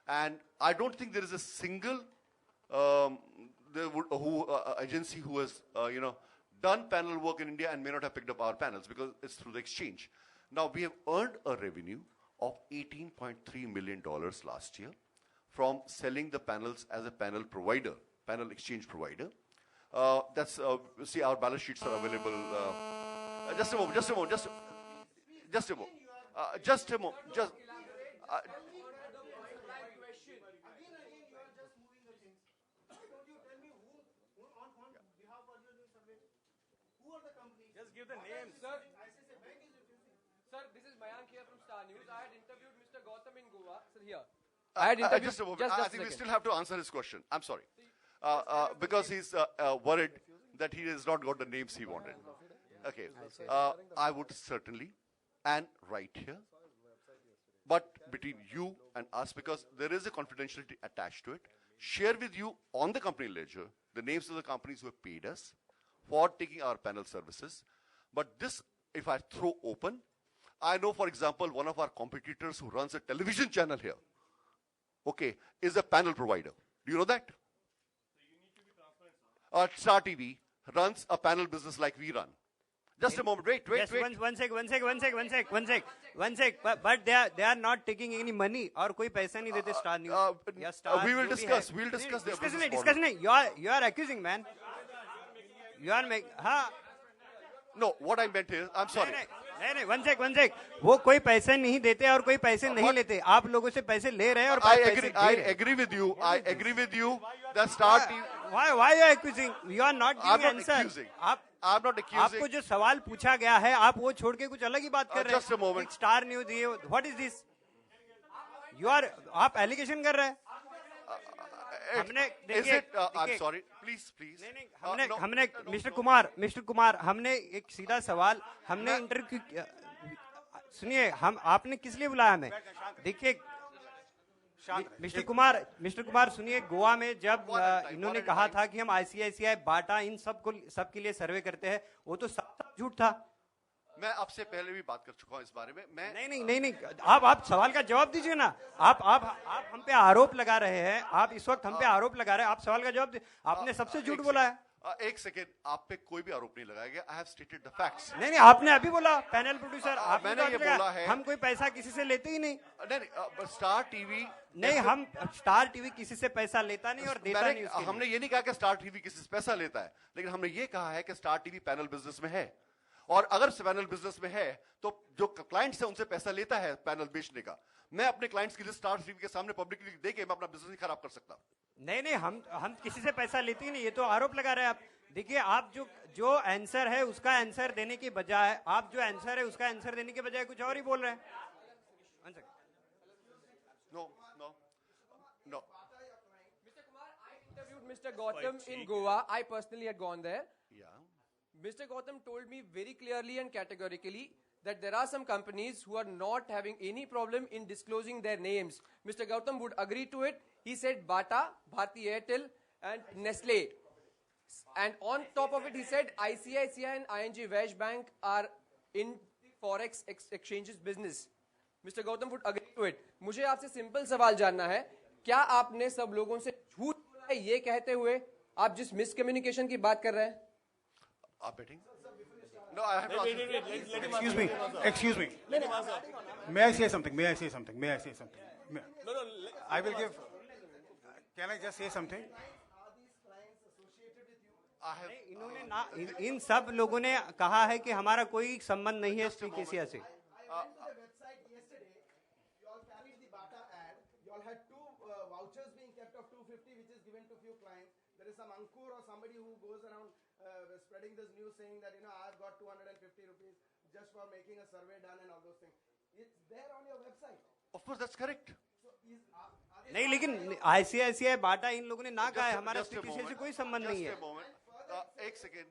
And I don't think there is a single agency who has done panel work in India and may not have picked up our panels because it's through the exchange. Now we have earned a revenue of $18.3 million last year from selling the panels as a panel provider, panel exchange provider. See, our balance sheets are available. Just a moment. Just a moment. Just a moment. Just a moment. Just. Just give the names. Sir, this is Mayank here from Star News. I had interviewed Mr. Gautam in Goa. Sir, here. I had interviewed. Just a moment. I think we still have to answer his question. I'm sorry. Because he's worried that he has not got the names he wanted. Okay. I would certainly, and right here, but between you and us, because there is a confidentiality attached to it, share with you on the company ledger the names of the companies who have paid us for taking our panel services. But this, if I throw open, I know, for example, one of our competitors who runs a television channel here, okay, is a panel provider. Do you know that? Star TV runs a panel business like we run. Just a moment, wait. One sec. But they are not taking any money or कोई पैसा नहीं देते Star News. We will discuss. We'll discuss their business model. Discuss नहीं. You are accusing, man. You are making. No, what I meant is, I'm sorry. नहीं, one sec. वो कोई पैसे नहीं देते और कोई पैसे नहीं लेते. आप लोगों से पैसे ले रहे हैं और I agree with you. I agree with you that Star TV. Why you are accusing? You are not giving answer. I'm not accusing. आपको जो सवाल पूछा गया है, आप वो छोड़ के कुछ अलग ही बात कर रहे हैं. Just a moment. Star News ये, what is this? आप एलिगेशन कर रहे हैं. Is it? I'm sorry. Please. हमने मिस्टर कुमार हमने एक सीधा सवाल हमने इंटरव्यू सुनिए आपने किस लिए बुलाया हमें. देखिए मिस्टर कुमार सुनिए, गोवा में जब इन्होंने कहा था कि हम आईसीआईसीआई, बाटा इन सब के लिए सर्वे करते हैं, वो तो सब झूठ था. मैं आपसे पहले भी बात कर चुका हूं इस बारे में. नहीं, आप सवाल का जवाब दीजिए ना. आप हम पे आरोप लगा रहे हैं. आप इस वक्त हम पे आरोप लगा रहे हैं. आप सवाल का जवाब दीजिए. आपने सबसे झूठ बोला है. एक सेकेंड, आप पे कोई भी आरोप नहीं लगाया गया. I have stated the facts. नहीं, आपने अभी बोला पैनल प्रोड्यूसर. मैंने ये बोला है हम कोई पैसा किसी से लेते ही नहीं. नहीं, स्टार टीवी नहीं, हम स्टार टीवी किसी से पैसा लेता नहीं और देता नहीं. हमने ये नहीं कहा कि स्टार टीवी किसी से पैसा लेता है, लेकिन हमने ये कहा है कि स्टार टीवी पैनल बिजनेस में है, और अगर पैनल बिजनेस में है तो जो क्लाइंट्स है उनसे पैसा लेता है पैनल बेचने का. मैं अपने क्लाइंट्स की लिस्ट स्टार टीवी के सामने पब्लिकली दे के मैं अपना बिजनेस नहीं खराब कर सकता. नहीं, हम किसी से पैसा लेते ही नहीं. ये तो आरोप लगा रहे हैं आप. देखिए, आप जो आंसर है उसका आंसर देने की बजाय कुछ और ही बोल रहे हैं. No. Mr. Kumar, I interviewed Mr. Gautam in Goa. I personally had gone there. Yeah. Mr. Gautam told me very clearly and categorically that there are some companies who are not having any problem in disclosing their names. Mr. Gautam would agree to it. He said Bata, Bharti Airtel and Nestle. And on top of it, he said ICICI and ING Wesh Bank are in forex exchanges business. Mr. Gautam would agree to it. मुझे आपसे simple सवाल जानना है, क्या आपने सब लोगों से झूठ बोला है ये कहते हुए आप जिस मिसकम्युनिकेशन की बात कर रहे हैं? Are betting? No, I have to Wait. Excuse me. May I say something? No. I will give. Can I just say something? इन्होंने इन सब लोगों ने कहा है कि हमारा कोई संबंध नहीं है SpeakAsia से. Vouchers being kept of 250 which is given to few clients. There is some Ankur or somebody who goes around spreading this news saying that I've got 250 rupees just for making a survey done and all those things. It's there on your website. Of course, that's correct. So नहीं, लेकिन ICICI, बाटा इन लोगों ने ना कहा है हमारा SpeakAsia से कोई संबंध नहीं है. एक second.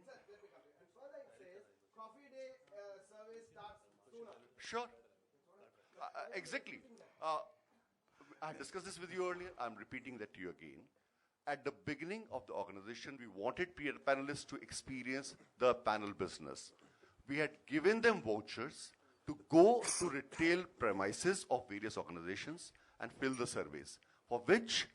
further it says coffee day survey starts sooner. Sure. Exactly. I discussed this with you earlier. I'm repeating that to you again. At the beginning of the organization, we wanted panelists to experience the panel business. We had given them vouchers to go to retail premises of various organizations and fill the surveys, for which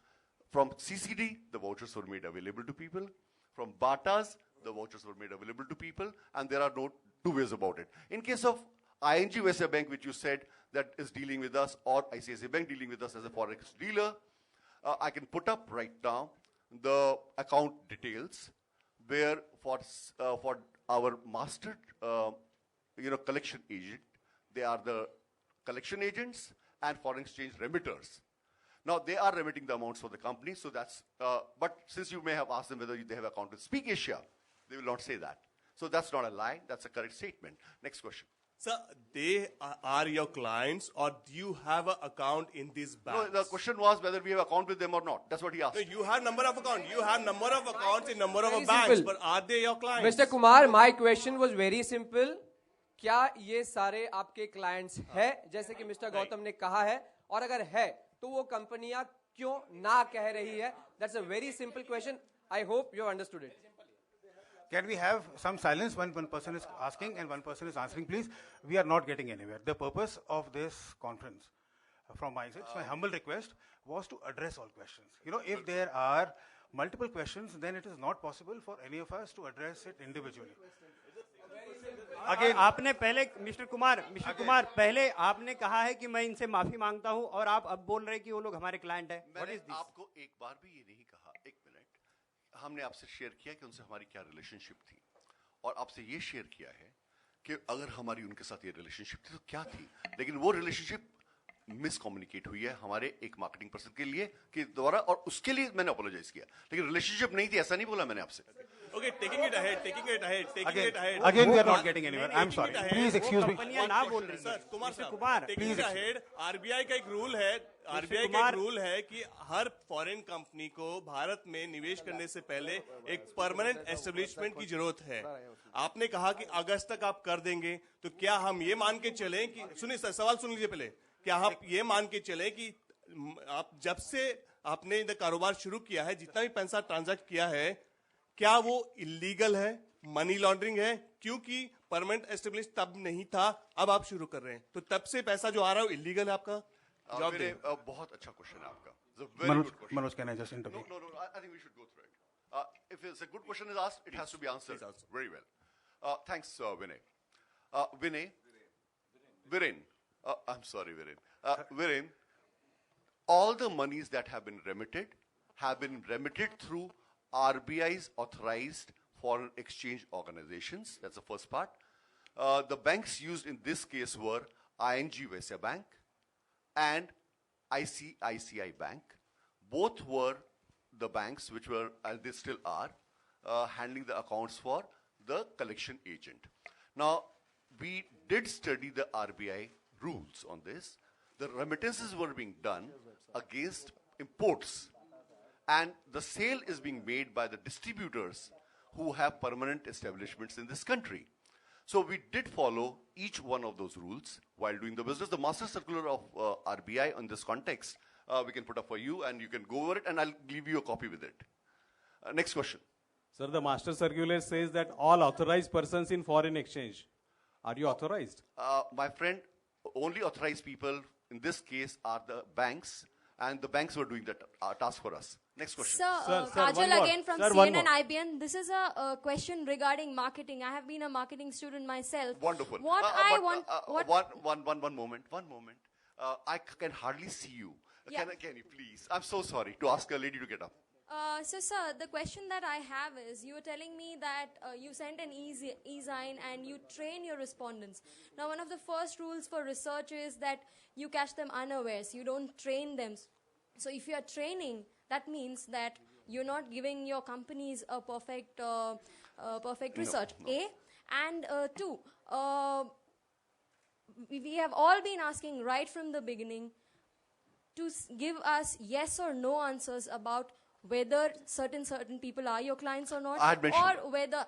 From CCD, the vouchers were made available to people. From Batas, the vouchers were made available to people, and there are no two ways about it. In case of ING Asia Bank, which you said that is dealing with us, or ICICI Bank dealing with us as a forex dealer, I can put up right now the account details, where for our master, collection agent, they are the collection agents and foreign exchange remitters. Now, they are remitting the amounts for the company, so that's, but since you may have asked them whether they have account with SpeakAsia, they will not say that. So that's not a lie, that's a correct statement. Next question. Sir, they are your clients, or do you have an account in these banks? No, the question was whether we have account with them or not. That's what he asked. No, you have number of accounts. You have number of accounts in number of Very banks, simple. but are they your clients? Mr. Kumar, my question was very simple. क्या ये सारे आपके clients है जैसे कि mister Gautam ने कहा है, और अगर है तो वो कंपनियां क्यों ना कह रही है? That's a very simple question. I hope you have understood it. Can we have some silence when one person is asking and one person is answering, please? We are not getting anywhere. The purpose of this conference, from my side, my humble request, was to address all questions. If there are multiple questions, then it is not possible for any of us to address it individually. Again, आपने पहले mister Kumar पहले आपने कहा है कि मैं इनसे माफी मांगता हूं, और आप अब बोल रहे हैं कि वो लोग हमारे क्लाइंट हैं. मैंने आपको एक बार भी ये नहीं कहा. एक मिनट, हमने आपसे शेयर किया कि उनसे हमारी क्या रिलेशनशिप थी, और आपसे ये शेयर किया है कि अगर हमारी उनके साथ ये रिलेशनशिप थी तो क्या थी. लेकिन वो रिलेशनशिप मिसकम्युनिकेट हुई है हमारे एक मार्केटिंग पर्सन के लिए के द्वारा, और उसके लिए मैंने अपोलोजाइज किया. लेकिन रिलेशनशिप नहीं थी ऐसा नहीं बोला मैंने आपसे. Okay, taking it ahead. Again, we are not getting anywhere. I'm sorry. Please excuse me. ना बोल रही sir, mister Kumar, taking it ahead. RBI का एक रूल है कि हर फॉरेन कंपनी को भारत में निवेश करने से पहले एक परमानेंट एस्टेब्लिशमेंट की जरूरत है. आपने कहा कि अगस्त तक आप कर देंगे, तो क्या हम ये मान के चलें कि, सुनिए सर, सवाल सुन लीजिए पहले, क्या आप ये मान के चलें कि आप जब से आपने कारोबार शुरू किया है, जितना भी पैसा ट्रांजैक्ट किया है, क्या वो इलीगल है, मनी लॉन्ड्रिंग है? क्योंकि परमानेंट एस्टेब्लिश तब नहीं था, अब आप शुरू कर रहे हैं, तो तब से पैसा जो आ रहा है वो इलीगल है आपका? जवाब दें. बहुत अच्छा क्वेश्चन है आपका. Manoj, can I just intervene? No, I think we should go through it. If it's a good question is asked, it has to be answered very well. Thanks, Vinay. Viren. I'm sorry, Viren. Viren, all the monies that have been remitted through RBI's authorized foreign exchange organizations. That's the first part. The banks used in this case were ING Asia Bank and ICICI Bank. Both were the banks which were, and they still are, handling the accounts for the collection agent. Now, we did study the RBI rules on this. The remittances were being done against imports, and the sale is being made by the distributors who have permanent establishments in this country. So we did follow each one of those rules while doing the business. The master circular of RBI on this context, we can put up for you, and you can go over it, and I'll give you a copy with it. Next question. Sir, the master circular says that all authorized persons in foreign exchange. Are you authorized? My friend, only authorized people in this case are the banks, and the banks were doing the task for us. Next question. Sir, Kajal again from CNN IBN. This is a question regarding marketing. I have been a marketing student myself. Wonderful. One moment. I can hardly see you. Yeah. Can you please? I'm so sorry to ask a lady to get up. So, sir, the question that I have is, you were telling me that you sent an e-sign and you train your respondents. Now, one of the first rules for research is that you catch them unawares. You don't train them. So, if you are training, that means that you're not giving your companies a perfect research. No. A. And two, we have all been asking right from the beginning to give us yes or no answers about whether certain people are your clients or not, or whether,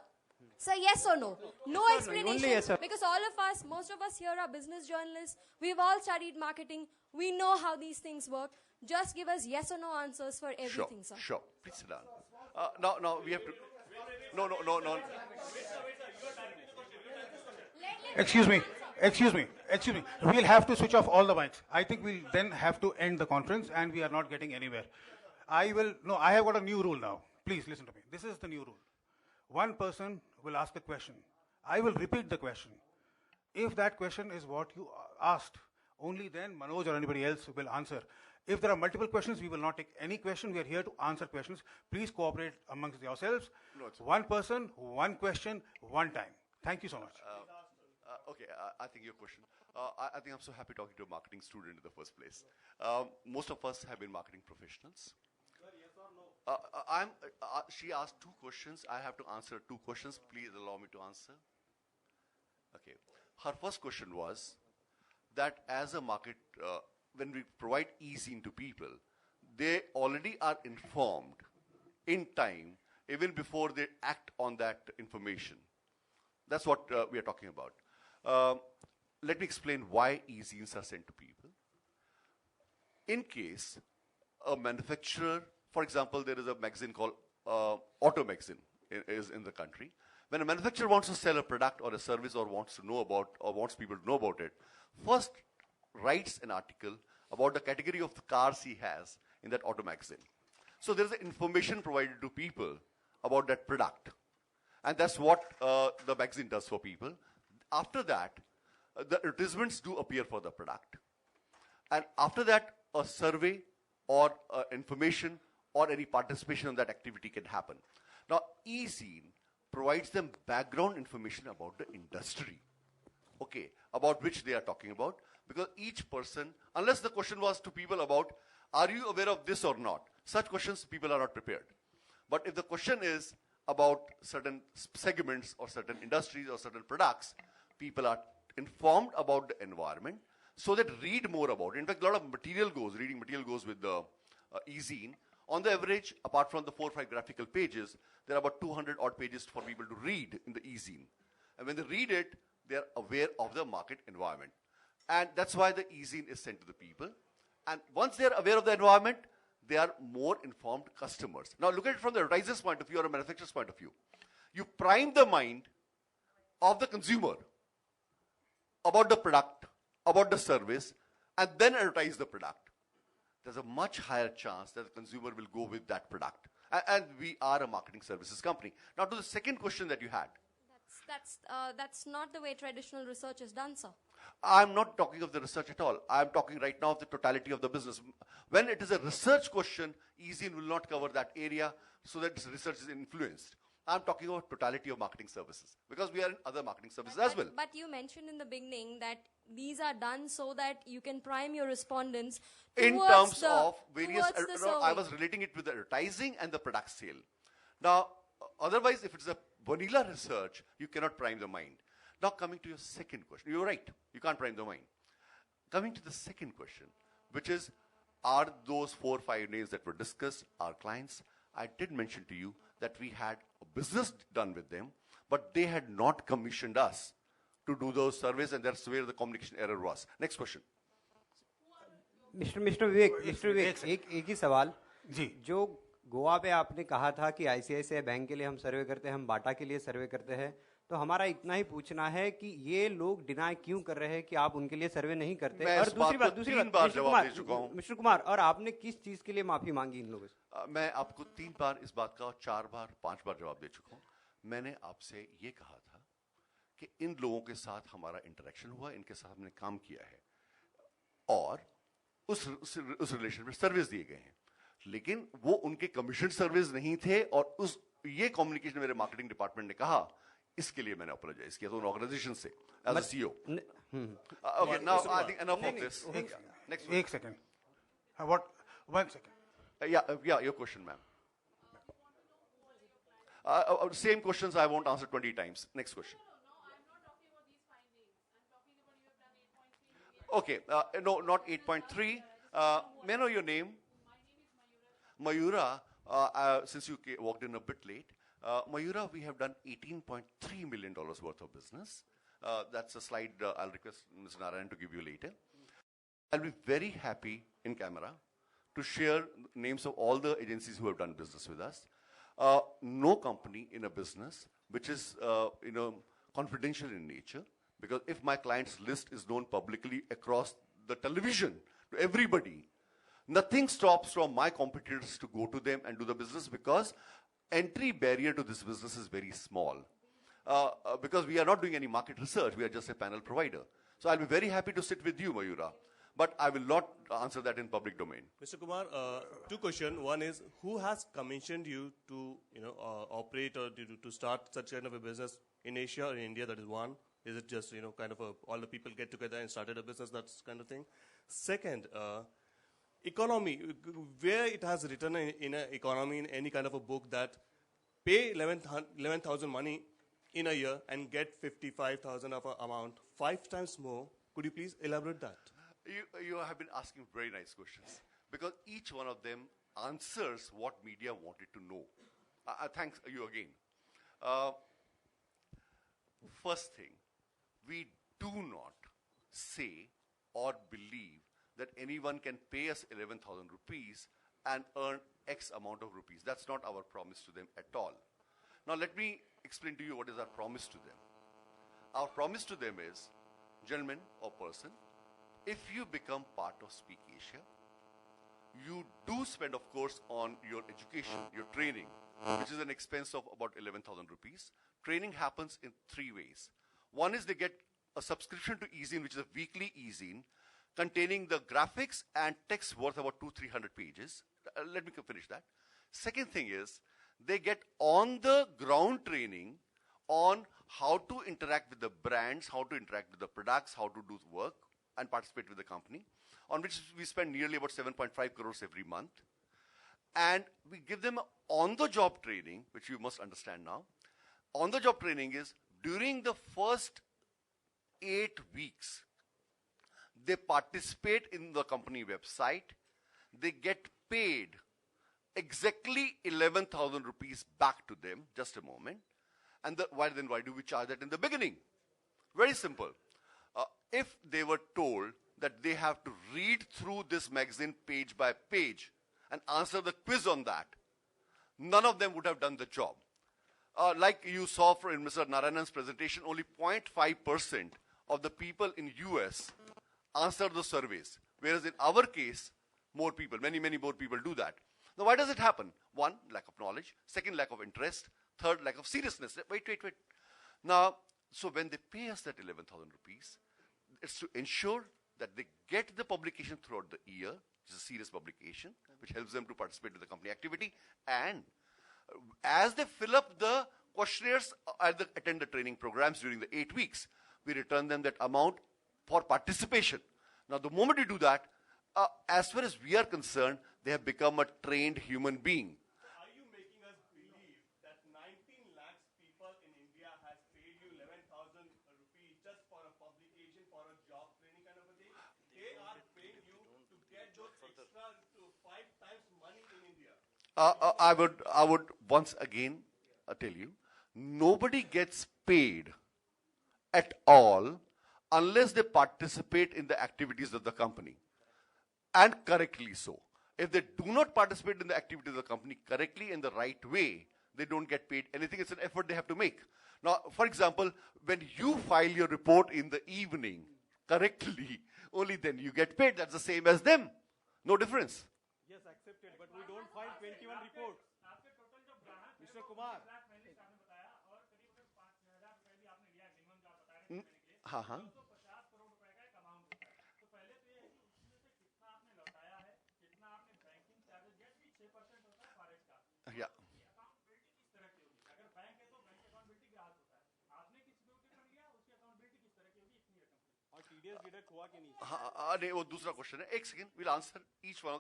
sir, yes or no. No explanation, yes, because all of us, most of us here are business journalists. We've all studied marketing. We know how these things work. Just give us yes or no answers for everything, sir. Sure. Please sit down. No, we have to. No. Excuse me. We'll have to switch off all the mics. I think we'll then have to end the conference, and we are not getting anywhere. I have got a new rule now. Please listen to me. This is the new rule. One person will ask a question. I will repeat the question. If that question is what you asked, only then Manoj or anybody else will answer. If there are multiple questions, we will not take any question. We are here to answer questions. Please cooperate amongst yourselves. No, it's one person, one question, one time. Thank you so much. Okay, I think your question. I think I'm so happy talking to a marketing student in the first place. Most of us have been marketing professionals. Sir, yes or no? She asked two questions. I have to answer two questions. Please allow me to answer. Okay. Her first question was that as a market, when we provide easing to people, they already are informed in time, even before they act on that information. That's what we are talking about. Let me explain why e-zines are sent to people. In case a manufacturer, for example, there is a magazine called Auto Magazine is in the country. When a manufacturer wants to sell a product or a service or wants to know about or wants people to know about it, first writes an article about the category of the cars he has in that auto magazine. So there is information provided to people about that product. And that's what the magazine does for people. After that, the advertisements do appear for the product. And after that, a survey or information or any participation in that activity can happen. Now, e-zine provides them background information about the industry, okay, about which they are talking about, because each person, unless the question was to people about, are you aware of this or not? Such questions, people are not prepared. But if the question is about certain segments or certain industries or certain products, people are informed about the environment, so that read more about it. In fact, a lot of reading material goes with the e-zine. On the average, apart from the 4 or 5 graphical pages, there are about 200 odd pages for people to read in the e-zine. And when they read it, they are aware of the market environment. And that's why the e-zine is sent to the people. And once they are aware of the environment, they are more informed customers. Now look at it from the advertiser's point of view or a manufacturer's point of view. You prime the mind of the consumer about the product, about the service, and then advertise the product. There's a much higher chance that the consumer will go with that product. And we are a marketing services company. Now to the second question that you had. That's not the way traditional research is done, sir. I'm not talking of the research at all. I'm talking right now of the totality of the business. When it is a research question, e-zine will not cover that area so that research is influenced. I'm talking about totality of marketing services because we are in other marketing services as well. But you mentioned in the beginning that these are done so that you can prime your respondents in terms of various, I was relating it with the advertising and the product sale. Now, otherwise, if it's a vanilla research, you cannot prime the mind. Now, coming to your second question, you're right, you can't prime the mind. Coming to the second question, which is, are those 4 or 5 names that were discussed our clients? I did mention to you that we had a business done with them, but they had not commissioned us to do those surveys, and that's where the communication error was. Next question. Mister Vivek एक ही सवाल जी जो गोवा पे आपने कहा था कि ICICI bank के लिए हम सर्वे करते हैं, हम बाटा के लिए सर्वे करते हैं, तो हमारा इतना ही पूछना है कि ये लोग डिनाई क्यों कर रहे हैं कि आप उनके लिए सर्वे नहीं करते। और दूसरी बात मिस्टर कुमार, और आपने किस चीज के लिए माफी मांगी इन लोगों से? मैं आपको 3 बार इस बात का 4 बार 5 बार जवाब दे चुका हूँ। मैंने आपसे ये कहा था कि इन लोगों के साथ हमारा इंटरेक्शन हुआ, इनके साथ हमने काम किया है और उस रिलेशन में सर्विस दिए गए हैं, लेकिन वो उनके कमीशन सर्विस नहीं थे और ये कम्युनिकेशन मेरे मार्केटिंग डिपार्टमेंट ने कहा, इसके लिए मैंने अपोलोजाइज किया तो उन ऑर्गेनाइजेशन से as a CEO. Okay, now I think enough of this. Next, एक second, what, 1 second. Yeah, your question, ma'am. Same questions I won't answer 20 times. Next question. Okay, no, not 8.3. May I know your name? My name is Mayura. Since you walked in a bit late, Mayura, we have done $18.3 million worth of business. That's a slide I'll request Mr. Narayan to give you later. I'll be very happy in camera to share names of all the agencies who have done business with us. No company in a business which is confidential in nature, because if my client's list is known publicly across the television to everybody, Nothing stops from my competitors to go to them and do the business because entry barrier to this business is very small. Because we are not doing any market research, we are just a panel provider. So I'll be very happy to sit with you, Mayura, but I will not answer that in public domain. Mr. Kumar, two questions. One is, who has commissioned you to, operate or to start such kind of a business in Asia or in India? That is one. Is it just, kind of all the people get together and started a business, that kind of thing? Second, economy, where it has written in an economy, in any kind of a book, that pay 11,000 money in a year and get 55,000 of an amount, 5 times more. Could you please elaborate that? You have been asking very nice questions because each one of them answers what media wanted to know. Thanks you again. First thing, we do not say or believe that anyone can pay us 11,000 rupees and earn X amount of rupees. That's not our promise to them at all. Now let me explain to you what is our promise to them. Our promise to them is, gentlemen or person, if you become part of SpeakAsia, you do spend, of course, on your education, your training, which is an expense of about 11,000 rupees. Training happens in 3 ways. One is they get a subscription to eZine, which is a weekly eZine, containing the graphics and text worth about 200-300 pages. Let me finish that. Second thing is, they get on the ground training on how to interact with the brands, how to interact with the products, how to do work and participate with the company, on which we spend nearly about 7.5 crores every month. And we give them on-the-job training, which you must understand now. On-the-job training is during the first 8 weeks, they participate in the company website, they get paid exactly 11,000 rupees back to them, just a moment. And why do we charge that in the beginning? Very simple. If they were told that they have to read through this magazine page by page and answer the quiz on that, none of them would have done the job. Like you saw in Mr. Narayanan's presentation, only 0.5% of the people in US answer the surveys, whereas in our case, more people, many more people do that. Now, why does it happen? One, lack of knowledge. Second, lack of interest. Third, lack of seriousness. Wait. Now, so when they pay us that 11,000 rupees, it's to ensure that they get the publication throughout the year, which is a serious publication, which helps them to participate in the company activity. And as they fill up the questionnaires, attend the training programs during the 8 weeks, we return them that amount for participation. Now, the moment you do that, as far as we are concerned, they have become a trained human being. So are you making us believe that 19 lakhs people in India has paid you 11,000 rupees just for a publication, for a job training kind of a thing? They are paying you to get those extra to 5 times money in India. I would once again tell you, nobody gets paid at all unless they participate in the activities of the company. And correctly so. If they do not participate in the activities of the company correctly in the right way, they don't get paid anything. It's an effort they have to make. Now, for example, when you file your report in the evening correctly, only then you get paid. That's the same as them. No difference. Yes, accepted, but we don't file 21 reports. Mr. Kumar. Yeah. नहीं वो दूसरा question है एक second we'll answer each one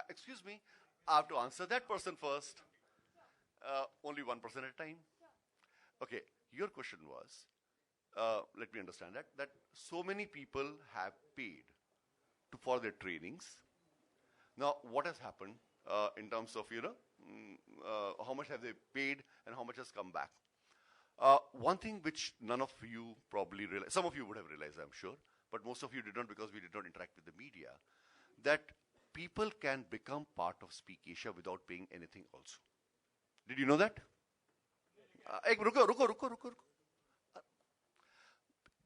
excuse me I have to answer that person first only one person at a time okay your question was let me understand that so many people have paid for their trainings now what has happened in terms of how much have they paid and how much has come back one thing which none of you probably realize, some of you would have realized, I'm sure, but most of you did not because we did not interact with the media, that people can become part of SpeakAsia without paying anything also. Did you know that? रुको.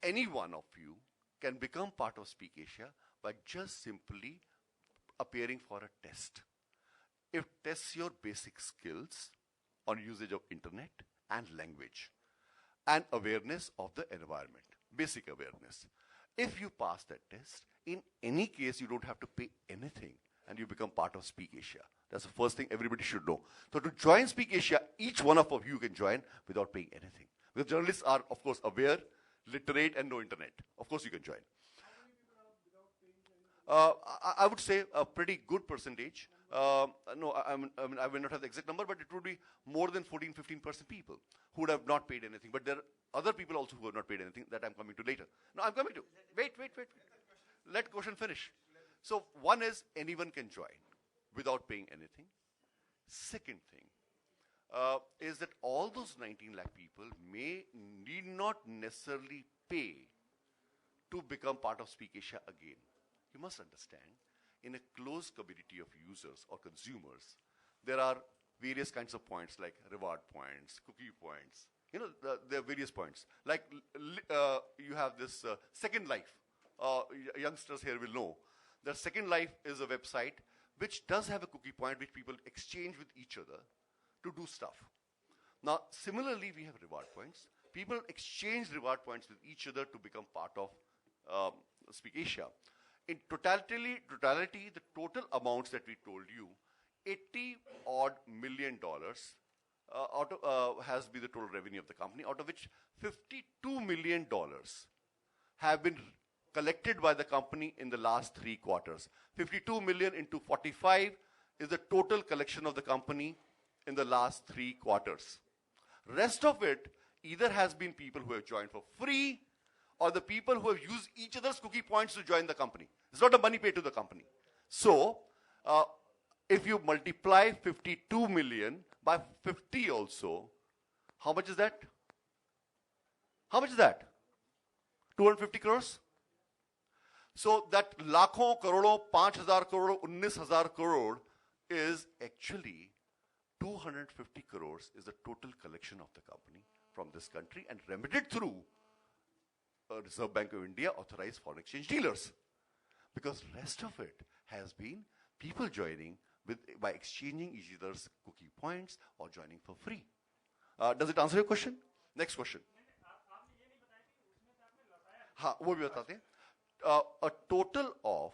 Any one of you can become part of SpeakAsia by just simply appearing for a test. It tests your basic skills on usage of internet and language and awareness of the environment, basic awareness. If you pass that test, in any case, you don't have to pay anything and you become part of SpeakAsia. That's the first thing everybody should know. So to join SpeakAsia, each one of you can join without paying anything. Because journalists are, of course, aware, literate, and know internet. Of course, you can join. I would say a pretty good percentage. No, I mean, I will not have the exact number, but it would be more than 14-15% people who would have not paid anything. But there are other people also who have not paid anything that I'm coming to later. No, I'm coming to. Wait. Let question finish. So one is anyone can join without paying anything. Second thing is that all those 19 lakh people need not necessarily pay to become part of SpeakAsia again. You must understand, in a closed community of users or consumers, there are various kinds of points like reward points, cookie points. You know, there are various points. Like you have this Second Life. Youngsters here will know. The Second Life is a website which does have a cookie point which people exchange with each other to do stuff. Now, similarly, we have reward points. People exchange reward points with each other to become part of SpeakAsia. In totality, the total amounts that we told you, $80 million has been the total revenue of the company, out of which $52 million have been collected by the company in the last 3 quarters. 52 million into 45 is the total collection of the company in the last 3 quarters. Rest of it either has been people who have joined for free or the people who have used each other's cookie points to join the company. It's not a money paid to the company. So, if you multiply 52 million by 50 also, how much is that? How much is that? 250 crores? So that lakhon, crore, 5,000 crore, 19,000 crore is actually 250 crores is the total collection of the company from this country and remitted through Reserve Bank of India authorized foreign exchange dealers. Because rest of it has been people joining by exchanging each other's cookie points or joining for free. Does it answer your question? Next question. हाँ, वो भी बताते हैं. A total of,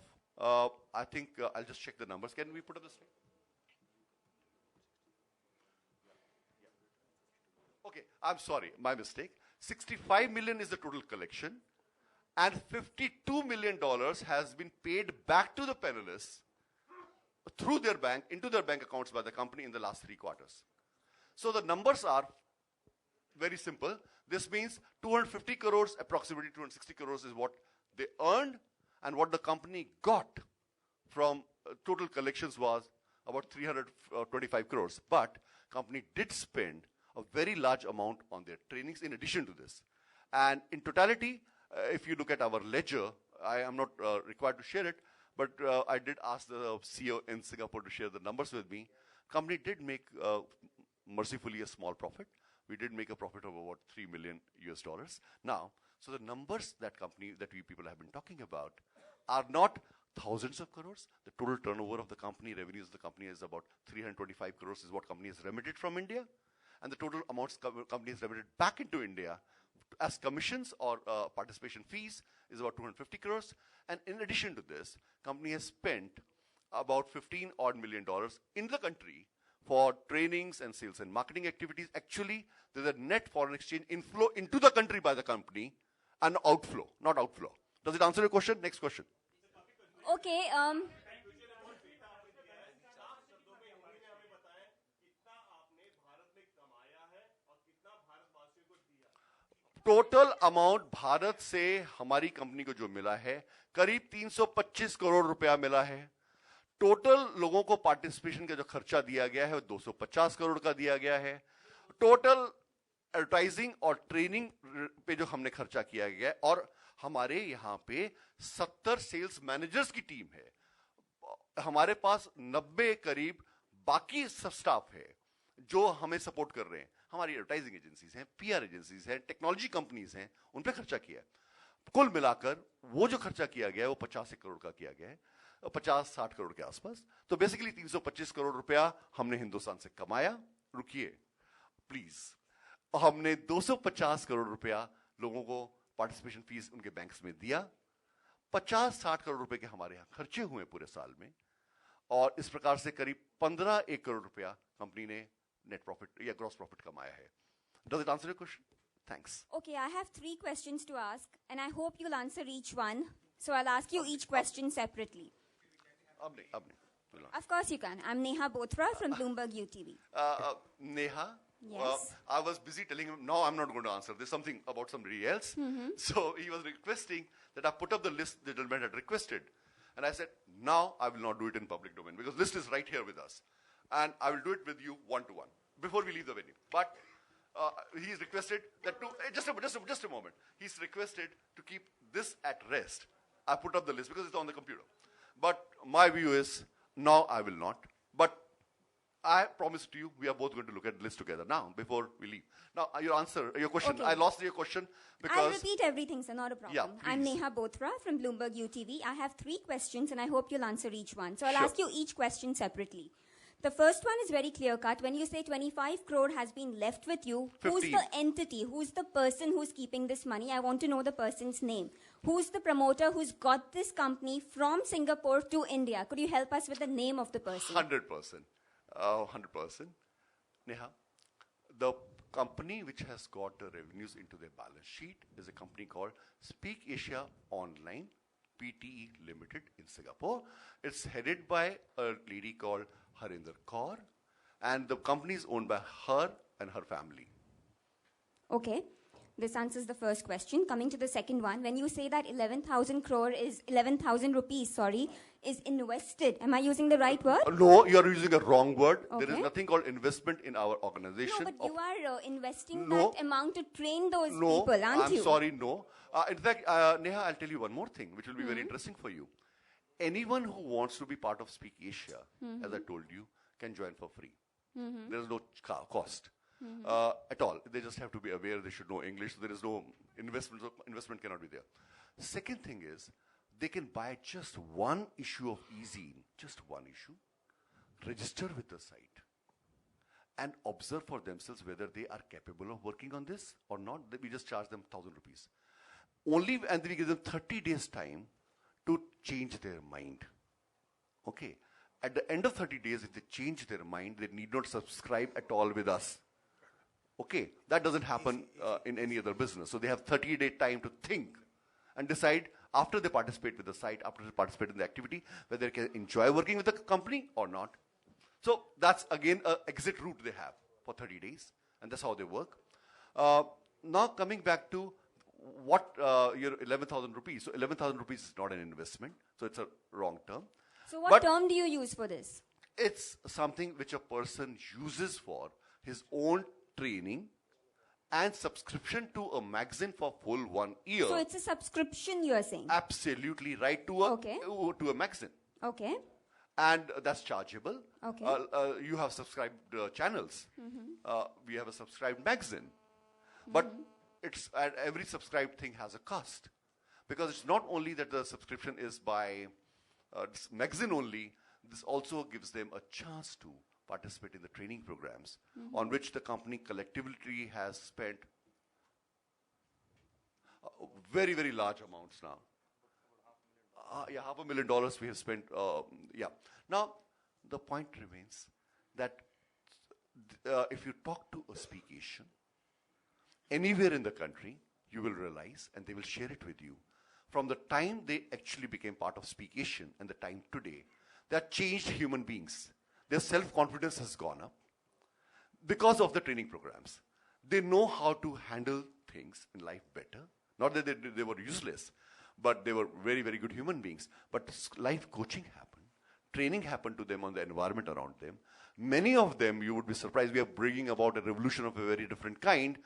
I think, I'll just check the numbers. Can we put up the slide? Okay, I'm sorry, my mistake. 65 million is the total collection, and $52 million has been paid back to the panelists through their bank, into their bank accounts by the company in the last 3 quarters. So the numbers are very simple. This means 250 crores, approximately 260 crores is what they earned, and what the company got from total collections was about 325 crores. But company did spend a very large amount on their trainings in addition to this. And in totality, if you look at our ledger, I am not required to share it, but I did ask the CEO in Singapore to share the numbers with me. Company did make, mercifully, a small profit. We did make a profit of about $3 million US. Now, so the numbers that we people have been talking about are not thousands of crores. The total turnover of the company, revenues of the company is about 325 crores is what company has remitted from India. And the total amounts company has remitted back into India as commissions or participation fees is about 250 crores. And in addition to this, company has spent about $15 odd million in the country for trainings and sales and marketing activities. Actually, there's a net foreign exchange inflow into the country by the company and outflow, not outflow. Does it answer your question? Next question. Okay. Total amount Bharat से हमारी company को जो मिला है करीब 325 करोड़ रुपया मिला है. टोटल लोगों को पार्टिसिपेशन का जो खर्चा दिया गया है वो 250 करोड़ का दिया गया है. टोटल एडवर्टाइजिंग और ट्रेनिंग पे जो हमने खर्चा किया गया है, और हमारे यहाँ पे 70 सेल्स मैनेजर्स की टीम है. हमारे पास 90 करीब बाकी स्टाफ है जो हमें सपोर्ट कर रहे हैं. हमारी एडवर्टाइजिंग एजेंसीज हैं, पीआर एजेंसीज हैं, टेक्नोलॉजी कंपनीज हैं, उन पे खर्चा किया है. कुल मिलाकर वो जो खर्चा किया गया है वो 85 करोड़ का किया गया है. 50-60 करोड़ के आसपास. तो बेसिकली 325 करोड़ रुपया हमने हिंदुस्तान से कमाया. रुकिए प्लीज. हमने 250 करोड़ रुपया लोगों को पार्टिसिपेशन फीस उनके बैंक्स में दिया. 50-60 करोड़ रुपए के हमारे यहाँ खर्चे हुए पूरे साल में, और इस प्रकार से करीब 15-1 करोड़ रुपया कंपनी ने नेट प्रॉफिट या ग्रॉस प्रॉफिट कमाया है. Does it answer your question? Thanks. Okay, I have 3 questions to ask, and I hope you'll answer each one. So I'll ask you each question separately. अब नहीं. Of course you can. I'm Neha Bothra from Bloomberg UTV. Neha? Yes. I was busy telling him, no, I'm not going to answer. There's something about somebody else. So he was requesting that I put up the list the gentleman had requested. And I said, now I will not do it in public domain, because list is right here with us. And I will do it with you one-to-one before we leave the venue. But he's requested that to, just a moment. He's requested to keep this at rest. I put up the list because it's on the computer. But my view is, now I will not. But I promise to you, we are both going to look at the list together now, before we leave. Now, your question. Okay. I lost your question because... I'll repeat everything, sir, not a problem. Yeah, I'm please. Neha Bothra from Bloomberg UTV. I have 3 questions, and I hope you'll answer each one. So I'll Sure. ask you each question separately. The first one is very clear-cut. When you say 25 crore has been left with you, who's 15. the entity? Who's the person who's keeping this money? I want to know the person's name. Who's the promoter who's got this company from Singapore to India? Could you help us with the name of the person? 100%. 100%. Neha, the company which has got the revenues into their balance sheet is a company called SpeakAsia Online PTE Limited in Singapore. It's headed by a lady called Harinder Kaur, and the company is owned by her and her family. Okay. This answers the first question. Coming to the second one, when you say that 11,000 rupees, is invested, am I using the right word? No, you are using a wrong word. Okay. There is nothing called investment in our organization. No, but you are investing No. that amount to train those No, people, aren't I'm you? sorry, no. In fact, Neha, I'll tell you one more thing, which will be very interesting for you. Anyone who wants to be part of SpeakAsia, as I told you, can join for free. There is no cost at all. They just have to be aware. They should know English. So there is no investment. So investment cannot be there. Second thing is, they can buy just one issue of e-zine, just one issue, register with the site, and observe for themselves whether they are capable of working on this or not. We just charge them 1,000 rupees. Only, and we give them 30 days time to change their mind. Okay. At the end of 30 days, if they change their mind, they need not subscribe at all with us. Okay. That doesn't happen in any other business. So they have 30-day time to think and decide after they participate with the site, after they participate in the activity, whether they can enjoy working with the company or not. So that's again an exit route they have for 30 days. And that's how they work. Now coming back to what your 11,000 rupees. So 11,000 rupees is not an investment. So it's a wrong term. So what term do you use for this? It's something which a person uses for his own training and subscription to a magazine for full 1 year. So it's a subscription, you are saying? Absolutely right, to a magazine. Okay. And that's chargeable. Okay. You have subscribed channels. We have a subscribed magazine. But it's every subscribed thing has a cost. Because it's not only that the subscription is by this magazine only, this also gives them a chance to participate in the training programs on which the company collectively has spent very, very large amounts now. Yeah, $500,000 we have spent. Now, the point remains that if you talk to a SpeakAsian, anywhere in the country, you will realize, and they will share it with you, from the time they actually became part of SpeakAsian and the time today, they are changed human beings. Their self-confidence has gone up because of the training programs. They know how to handle things in life better. Not that they were useless, but they were very, very good human beings. But life coaching happened. Training happened to them on the environment around them. Many of them, you would be surprised, we are bringing about a revolution of a very different kind.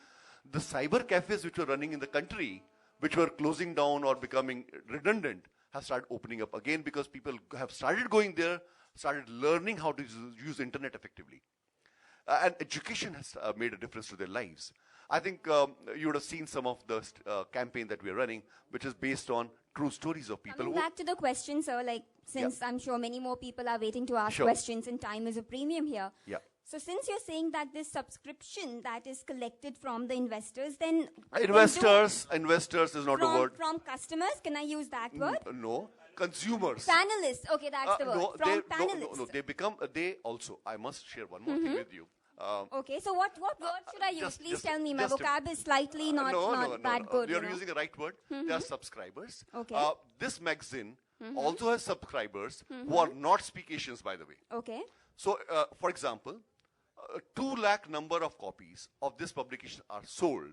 The cyber cafes which were running in the country, which were closing down or becoming redundant, have started opening up again because people have started going there, started learning how to use internet effectively. And education has made a difference to their lives. I think you would have seen some of the campaign that we're running, which is based on true stories of people. Coming back to the question, sir, like, since I'm sure many more people are waiting to ask questions and time is a premium here. Yeah. So since you're saying that this subscription that is collected from the investors, then... Investors is not a word. From customers, can I use that word? No. Consumers. Panelists, okay, that's the word. No, From panelists. No, they also, I must share one more thing with you. Okay, so what word should I use? Please tell me. My vocab is slightly not that good. You're using the right word. They are subscribers. Okay. This magazine also has subscribers who are not SpeakAsians, by the way. Okay. So, for example, 2 lakh number of copies of this publication are sold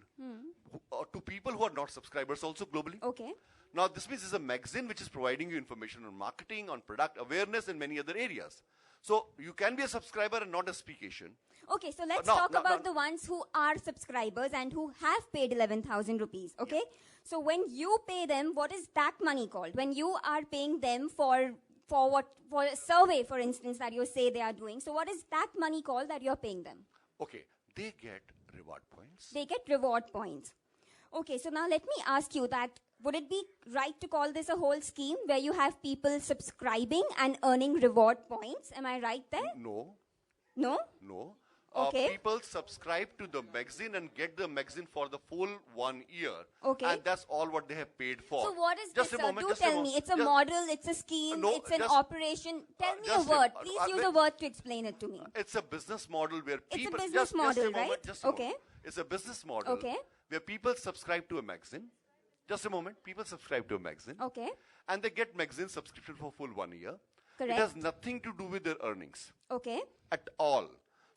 to people who are not subscribers also globally. Okay. Now, this means it's a magazine which is providing you information on marketing, on product awareness, and many other areas. So, you can be a subscriber and not a SpeakAsian. Okay, so let's talk about the ones who are subscribers and who have paid 11,000 rupees, okay? Yeah. So, when you pay them, what is that money called? When you are paying them for a survey, for instance, that you say they are doing. So, what is that money called that you're paying them? Okay, they get reward points. They get reward points. Okay, so now let me ask you that, would it be right to call this a whole scheme where you have people subscribing and earning reward points? Am I right there? No. No? No. Okay. People subscribe to the magazine and get the magazine for the full 1 year. Okay. And that's all what they have paid for. So what is just this? A moment, do tell me. It's a model, it's a scheme, no, it's an operation. Tell me a word. Please use a word to explain it to me. It's a business model where people... It's a business model, right? Okay. It's a business model where people subscribe to a magazine. Just a moment. People subscribe to a magazine. Okay. And they get magazine subscription for full 1 year. Correct. It has nothing to do with their earnings. Okay. At all.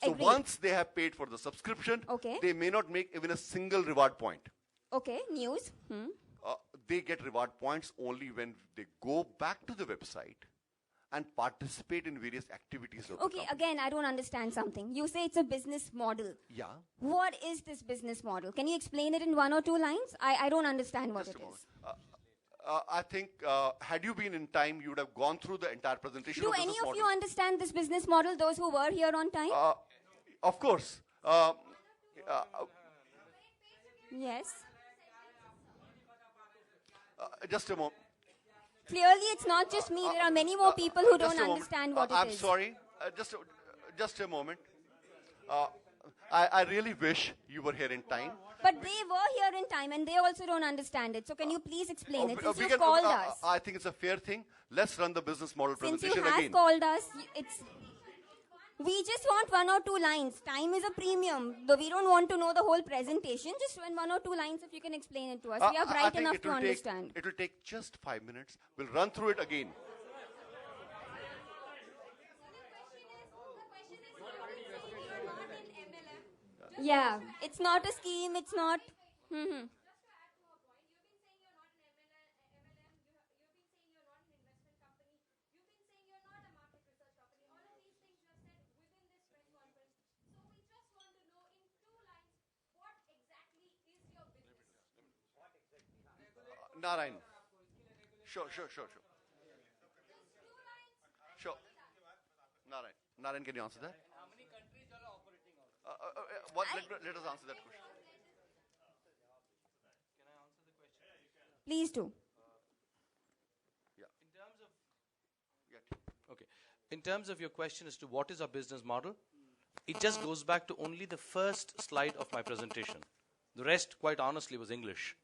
So Agreed. once they have paid for the subscription, they may not make even a single reward point. Okay, news. They get reward points only when they go back to the website and participate in various activities of the company. Again, I don't understand something. You say it's a business model. Yeah. What is this business model? Can you explain it in 1 or 2 lines? I don't understand what it is. I think, had you been in time, you would have gone through the entire presentation Do of any business of model. you understand this business model, those who were here on time? Of course. Yes. Just a moment. Clearly, it's not just me. There are many more people who don't understand what it is. I'm sorry. Just a moment. I really wish you were here in time. But they were here in time and they also don't understand it. So can you please explain it? Since you called us. I think it's a fair thing. Let's run the business model presentation again. Since you have called us, we just want 1 or 2 lines. Time is a premium. Though we don't want to know the whole presentation. Just 1 or 2 lines if you can explain it to us. We are bright enough to understand. It will take just 5 minutes. We'll run through it again. Yeah, it's not a scheme, it's not... Narayan. Sure. Narayan, can you answer that? How many countries are operating on? Let us answer that question. Can I answer the question? Please do. In terms of your question as to what is our business model, it just goes back to only the first slide of my presentation. The rest, quite honestly, was English.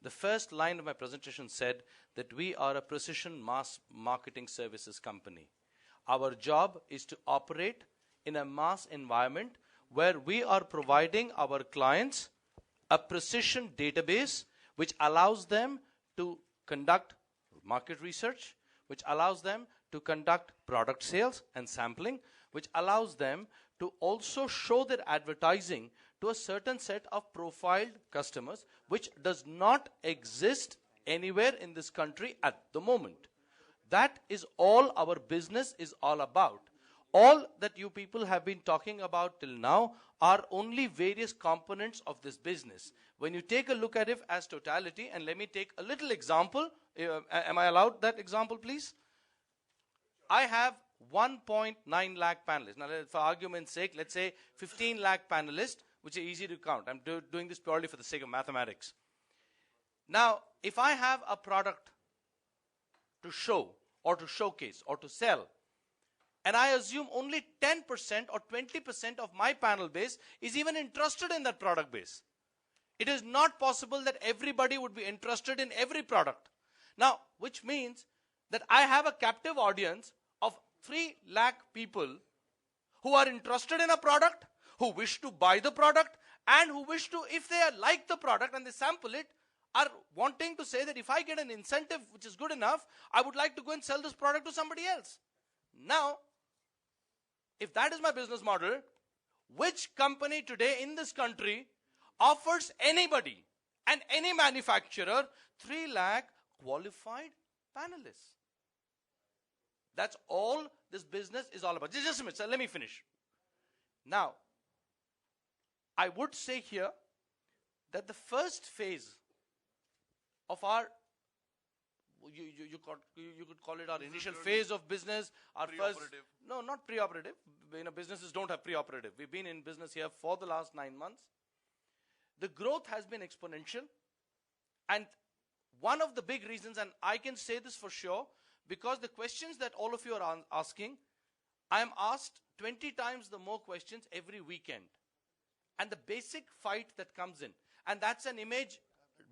The first line of my presentation said that we are a precision mass marketing services company. Our job is to operate in a mass environment where we are providing our clients a precision database which allows them to conduct market research, which allows them to conduct product sales and sampling, which allows them to also show their advertising to a certain set of profiled customers, which does not exist anywhere in this country at the moment. That is all our business is all about. All that you people have been talking about till now are only various components of this business. When you take a look at it as totality, and let me take a little example. Am I allowed that example, please? I have 1.9 lakh panelists. Now, for argument's sake, let's say 15 lakh panelists which are easy to count. I'm doing this purely for the sake of mathematics. Now, if I have a product to show or to showcase or to sell, and I assume only 10% or 20% of my panel base is even interested in that product base, it is not possible that everybody would be interested in every product. Now, which means that I have a captive audience of 3 lakh people who are interested in a product, who wish to buy the product, and who wish to, if they like the product and they sample it, are wanting to say that if I get an incentive which is good enough, I would like to go and sell this product to somebody else. Now, if that is my business model, which company today in this country offers anybody and any manufacturer 3 lakh qualified panelists? That's all this business is all about. Just a minute, sir, let me finish. Now, I would say here that the first phase of our, you could call it our initial phase of business, our first, no, not pre-operative. Businesses don't have pre-operative. We've been in business here for the last 9 months. The growth has been exponential. And one of the big reasons, and I can say this for sure, because the questions that all of you are asking, I am asked 20 times the more questions every weekend. And the basic fight that comes in, and that's an image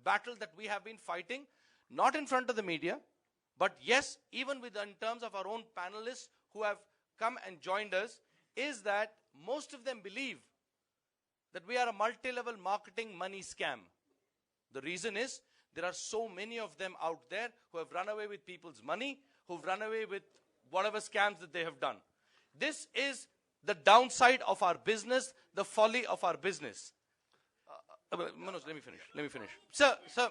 battle that we have been fighting, not in front of the media, but yes, even in terms of our own panelists who have come and joined us, is that most of them believe that we are a multi-level marketing money scam. The reason is there are so many of them out there who have run away with people's money, who've run away with whatever scams that they have done. This is the downside of our business, the folly of our business. Manoj, let me finish. Sir. Let me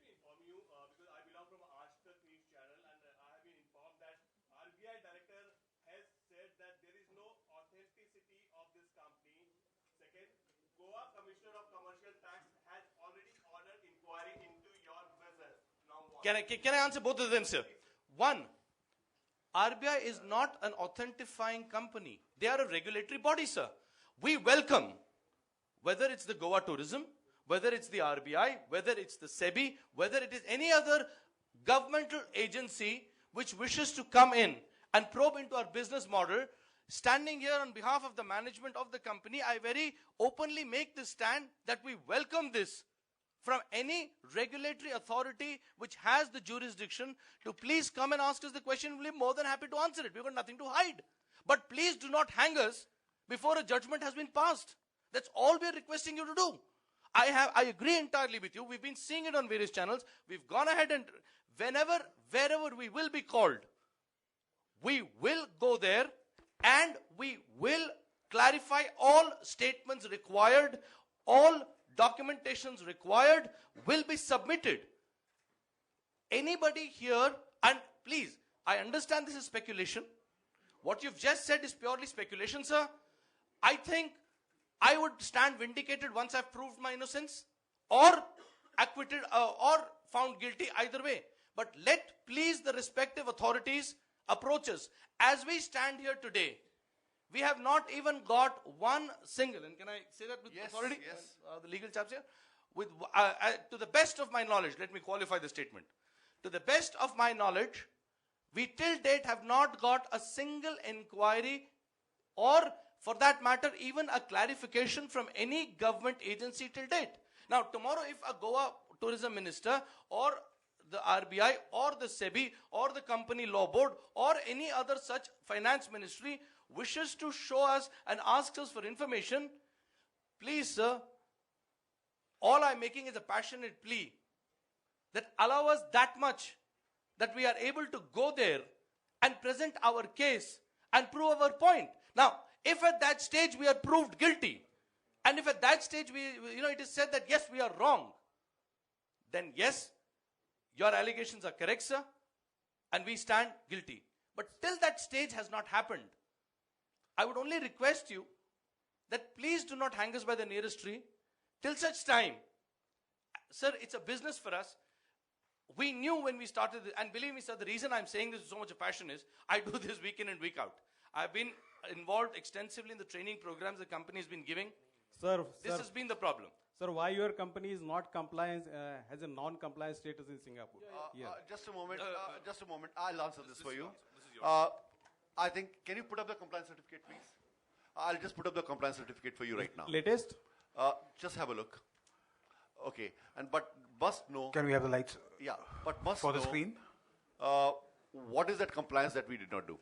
inform you, because I belong from Asia News channel, and I have been informed that RBI director has said that there is no authenticity of this company. Second, Goa Commissioner of Commercial Tax has already ordered inquiry into your business. Now what? Can I answer both of them, sir? One, RBI is not an authentifying company. They are a regulatory body, sir. We welcome, whether it's the Goa Tourism, whether it's the RBI, whether it's the SEBI, whether it is any other governmental agency which wishes to come in and probe into our business model. Standing here on behalf of the management of the company, I very openly make this stand that we welcome this from any regulatory authority which has the jurisdiction to please come and ask us the question. We'll be more than happy to answer it. We've got nothing to hide. But please do not hang us before a judgment has been passed. That's all we're requesting you to do. I agree entirely with you. We've been seeing it on various channels. We've gone ahead and wherever we will be called, we will go there and we will clarify all statements required, all documentations required will be submitted. Anybody here, and please, I understand this is speculation. What you've just said is purely speculation, sir. I think I would stand vindicated once I've proved my innocence, or acquitted, or found guilty, either way. But let please the respective authorities approach us. As we stand here today, we have not even got one single, and can I say that with authority? Yes. The legal chaps here? To the best of my knowledge, let me qualify the statement. To the best of my knowledge, we till date have not got a single inquiry, or for that matter, even a clarification from any government agency till date. Now, tomorrow, if a Goa tourism minister or the RBI or the SEBI or the company law board or any other such finance ministry wishes to show us and asks us for information, please, sir, all I'm making is a passionate plea that allow us that much that we are able to go there and present our case and prove our point. Now, if at that stage we are proved guilty, and if at that stage it is said that yes, we are wrong, then yes, your allegations are correct, sir, and we stand guilty. But till that stage has not happened, I would only request you that please do not hang us by the nearest tree till such time. Sir, it's a business for us. We knew when we started, and believe me, sir, the reason I'm saying this with so much passion is I do this week in and week out. I've been involved extensively in the training programs the company has been giving. Sir, This has been the problem. Sir, why your company is not compliance, has a non-compliance status in Singapore? Just a moment. Just a moment. I'll answer this for you. I think, can you put up the compliance certificate, please? I'll just put up the compliance certificate for you right now. Latest? Just have a look. Okay. But must know. Can we have the lights? Yeah. But must for know. the screen? What is that compliance that we did not do?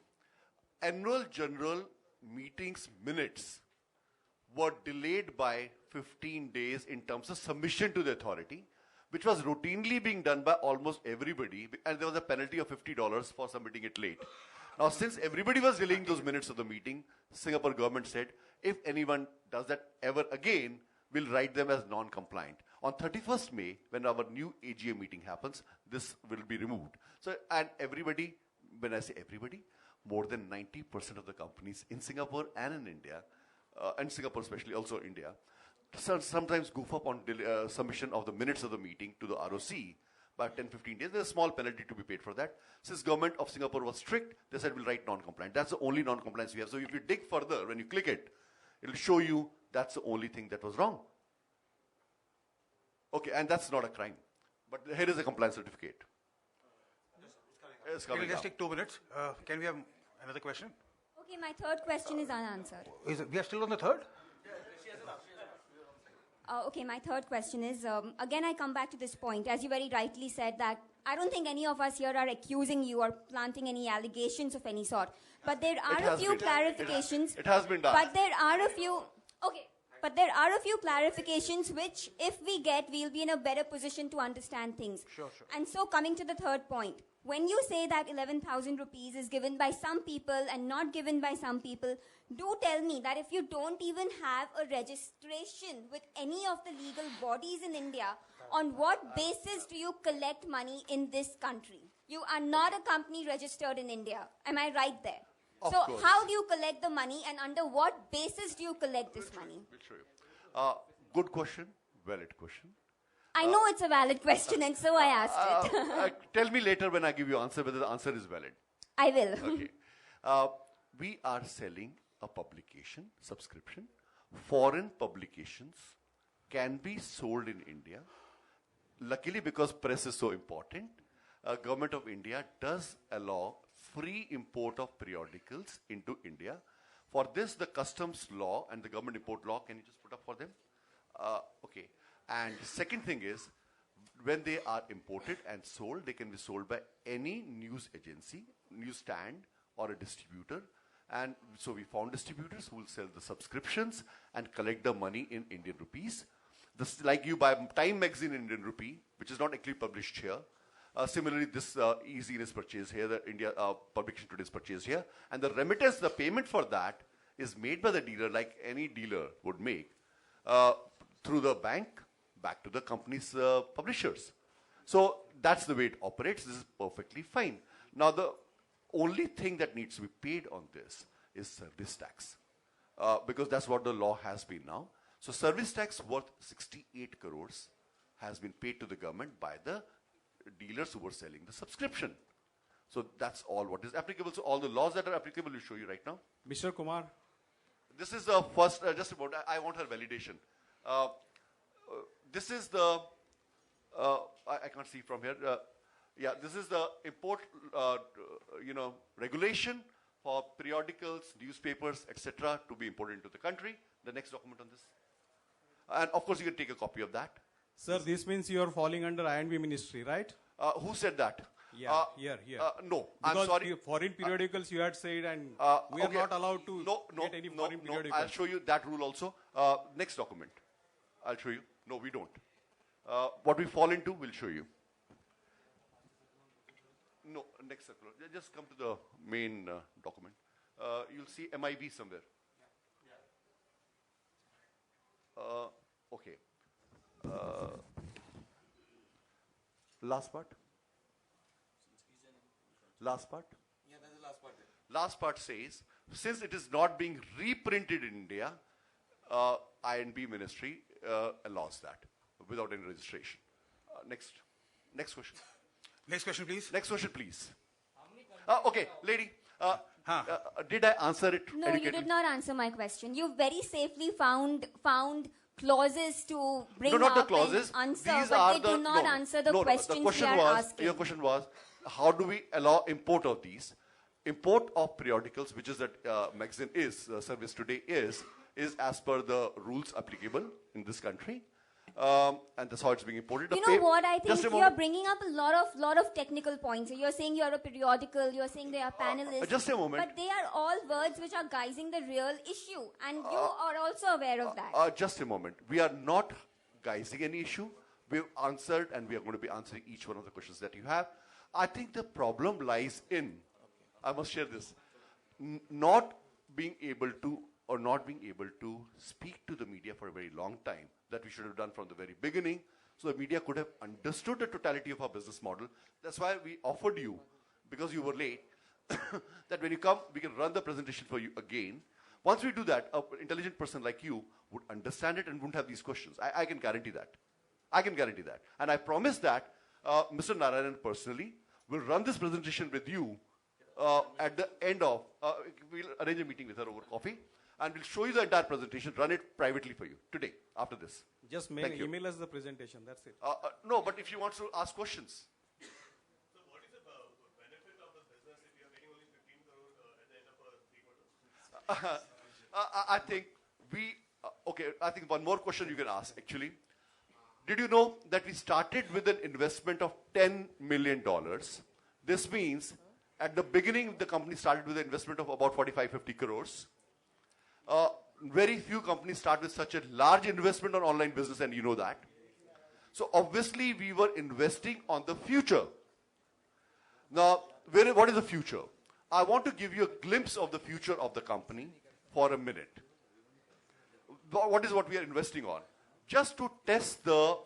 Annual general meetings minutes were delayed by 15 days in terms of submission to the authority, which was routinely being done by almost everybody, and there was a penalty of $50 for submitting it late. Now, since everybody was delaying those minutes of the meeting, Singapore government said, if anyone does that ever again, we'll write them as non-compliant. On 31st May, when our new AGM meeting happens, this will be removed. So, and everybody, when I say everybody, more than 90% of the companies in Singapore and in India, and Singapore especially, also India, sometimes goof up on submission of the minutes of the meeting to the ROC by 10-15 days. There's a small penalty to be paid for that. Since government of Singapore was strict, they said we'll write non-compliant. That's the only non-compliance we have. So if you dig further, when you click it, it'll show you that's the only thing that was wrong. Okay, and that's not a crime. But here is a compliance certificate. It's We'll coming just up. take 2 minutes. Can we have another question? Okay, my third question is unanswered. We are still on the third? Okay, my third question is, again, I come back to this point. As you very rightly said that I don't think any of us here are accusing you or planting any allegations of any sort. But there are a few clarifications. It has been done. But there are a few, okay, but there are a few clarifications which, if we get, we'll be in a better position to understand things. Sure. And so coming to the third point, when you say that 11,000 rupees is given by some people and not given by some people, do tell me that if you don't even have a registration with any of the legal bodies in India, on what basis do you collect money in this country? You are not a company registered in India. Am I right there? Of So course. how do you collect the money and under what basis do you collect this money? We'll show you. Good question, valid question. I know it's a valid question and so I asked it. Tell me later when I give you answer whether the answer is valid. I will. Okay. We are selling a publication, subscription. Foreign publications can be sold in India. Luckily, because press is so important, Government of India does allow free import of periodicals into India. For this, the customs law and the government import law, can you just put up for them? Okay. And second thing is, when they are imported and sold, they can be sold by any news agency, newsstand, or a distributor. And so we found distributors who will sell the subscriptions and collect the money in Indian rupees. This, like you buy Time magazine in Indian rupee, which is not actually published here. Similarly, this e-zine is purchased here, the India publication today is purchased here. And the remittance, the payment for that is made by the dealer, like any dealer would make, through the bank, back to the company's publishers. So that's the way it operates. This is perfectly fine. Now, the only thing that needs to be paid on this is service tax, because that's what the law has been now. So service tax worth 68 crores has been paid to the government by the dealers who were selling the subscription. So that's all what is applicable. So all the laws that are applicable, we'll show you right now. Mr. Kumar. This is the first, just about, I want her validation. This is the, I can't see from here. Yeah, this is the import, regulation for periodicals, newspapers, etc. to be imported into the country. The next document on this. And of course, you can take a copy of that. Sir, this means you are falling under I&B ministry, right? Who said that? Yeah, here. No, Because I'm sorry. Foreign periodicals you had said, and we are not allowed to get any foreign periodicals. I'll show you that rule also. Next document. I'll show you. No, we don't. What we fall into, we'll show you. No, next circular. Just come to the main document. You'll see MIB somewhere. Okay. Last part? Last part? Yeah, that's the last part. Last part says, since it is not being reprinted in India, I&B ministry allows that without any registration. Next question. Next question, please. Next question, please. Okay, lady. Did I answer it? No, you did not answer my question. You very safely found clauses to bring No, not the up clauses. and answer, These but are they do not answer the questions the question we are was, asking. Your question was, how do we allow import of these? Import of periodicals, which is that magazine is, service today is as per the rules applicable in this country. And that's how it's being imported. You know what? I think you're bringing up a lot of technical points. You're saying you're a periodical. You're saying they are panelists. Just a moment. But they are all words which are guising the real issue, and you are also aware of that. Just a moment. We are not guising any issue. We've answered, and we are going to be answering each one of the questions that you have. I think the problem lies in, I must share this, not being able to speak to the media for a very long time, that we should have done from the very beginning, so the media could have understood the totality of our business model. That's why we offered you, because you were late, that when you come, we can run the presentation for you again. Once we do that, an intelligent person like you would understand it and wouldn't have these questions. I can guarantee that. I can guarantee that. And I promise that Mr. Narayanan personally will run this presentation with you at the end of, we'll arrange a meeting with her over coffee, and we'll show you the entire presentation, run it privately for you today, after this. Just email us the presentation, that's it. No, but if you want to ask questions. So what is the benefit of the business if you are getting only 15 crore at the end of 3 quarters? I think I think one more question you can ask, actually. Did you know that we started with an investment of $10 million? This means at the beginning, the company started with an investment of about 45-50 crores. Very few companies start with such a large investment on online business, and you know that. So obviously, we were investing on the future. Now, what is the future? I want to give you a glimpse of the future of the company for a minute. What is what we are investing on? Just to test the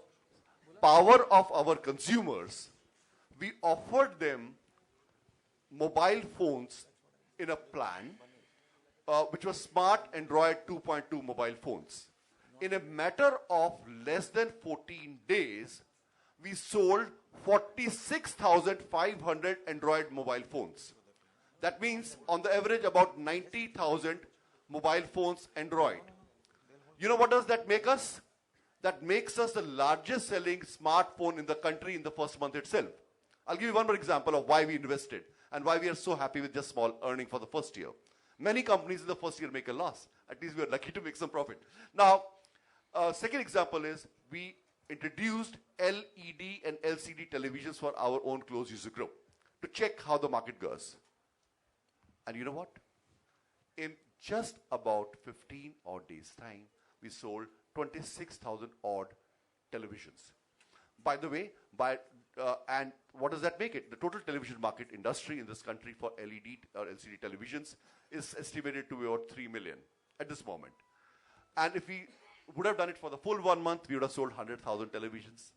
power of our consumers, we offered them mobile phones in a plan, which was smart Android 2.2 mobile phones. In a matter of less than 14 days, we sold 46,500 Android mobile phones. That means, on the average, about 90,000 mobile phones Android. You know what does that make us? That makes us the largest selling smartphone in the country in the first month itself. I'll give you one more example of why we invested and why we are so happy with just small earning for the first year. Many companies in the first year make a loss. At least we are lucky to make some profit. Now, second example is we introduced LED and LCD televisions for our own closed user group to check how the market goes. And you know what? In just about 15 odd days' time, we sold 26,000 odd televisions. By the way, and what does that make it? The total television market industry in this country for LED or LCD televisions is estimated to be about 3 million at this moment. And if we would have done it for the full 1 month, we would have sold 100,000 televisions.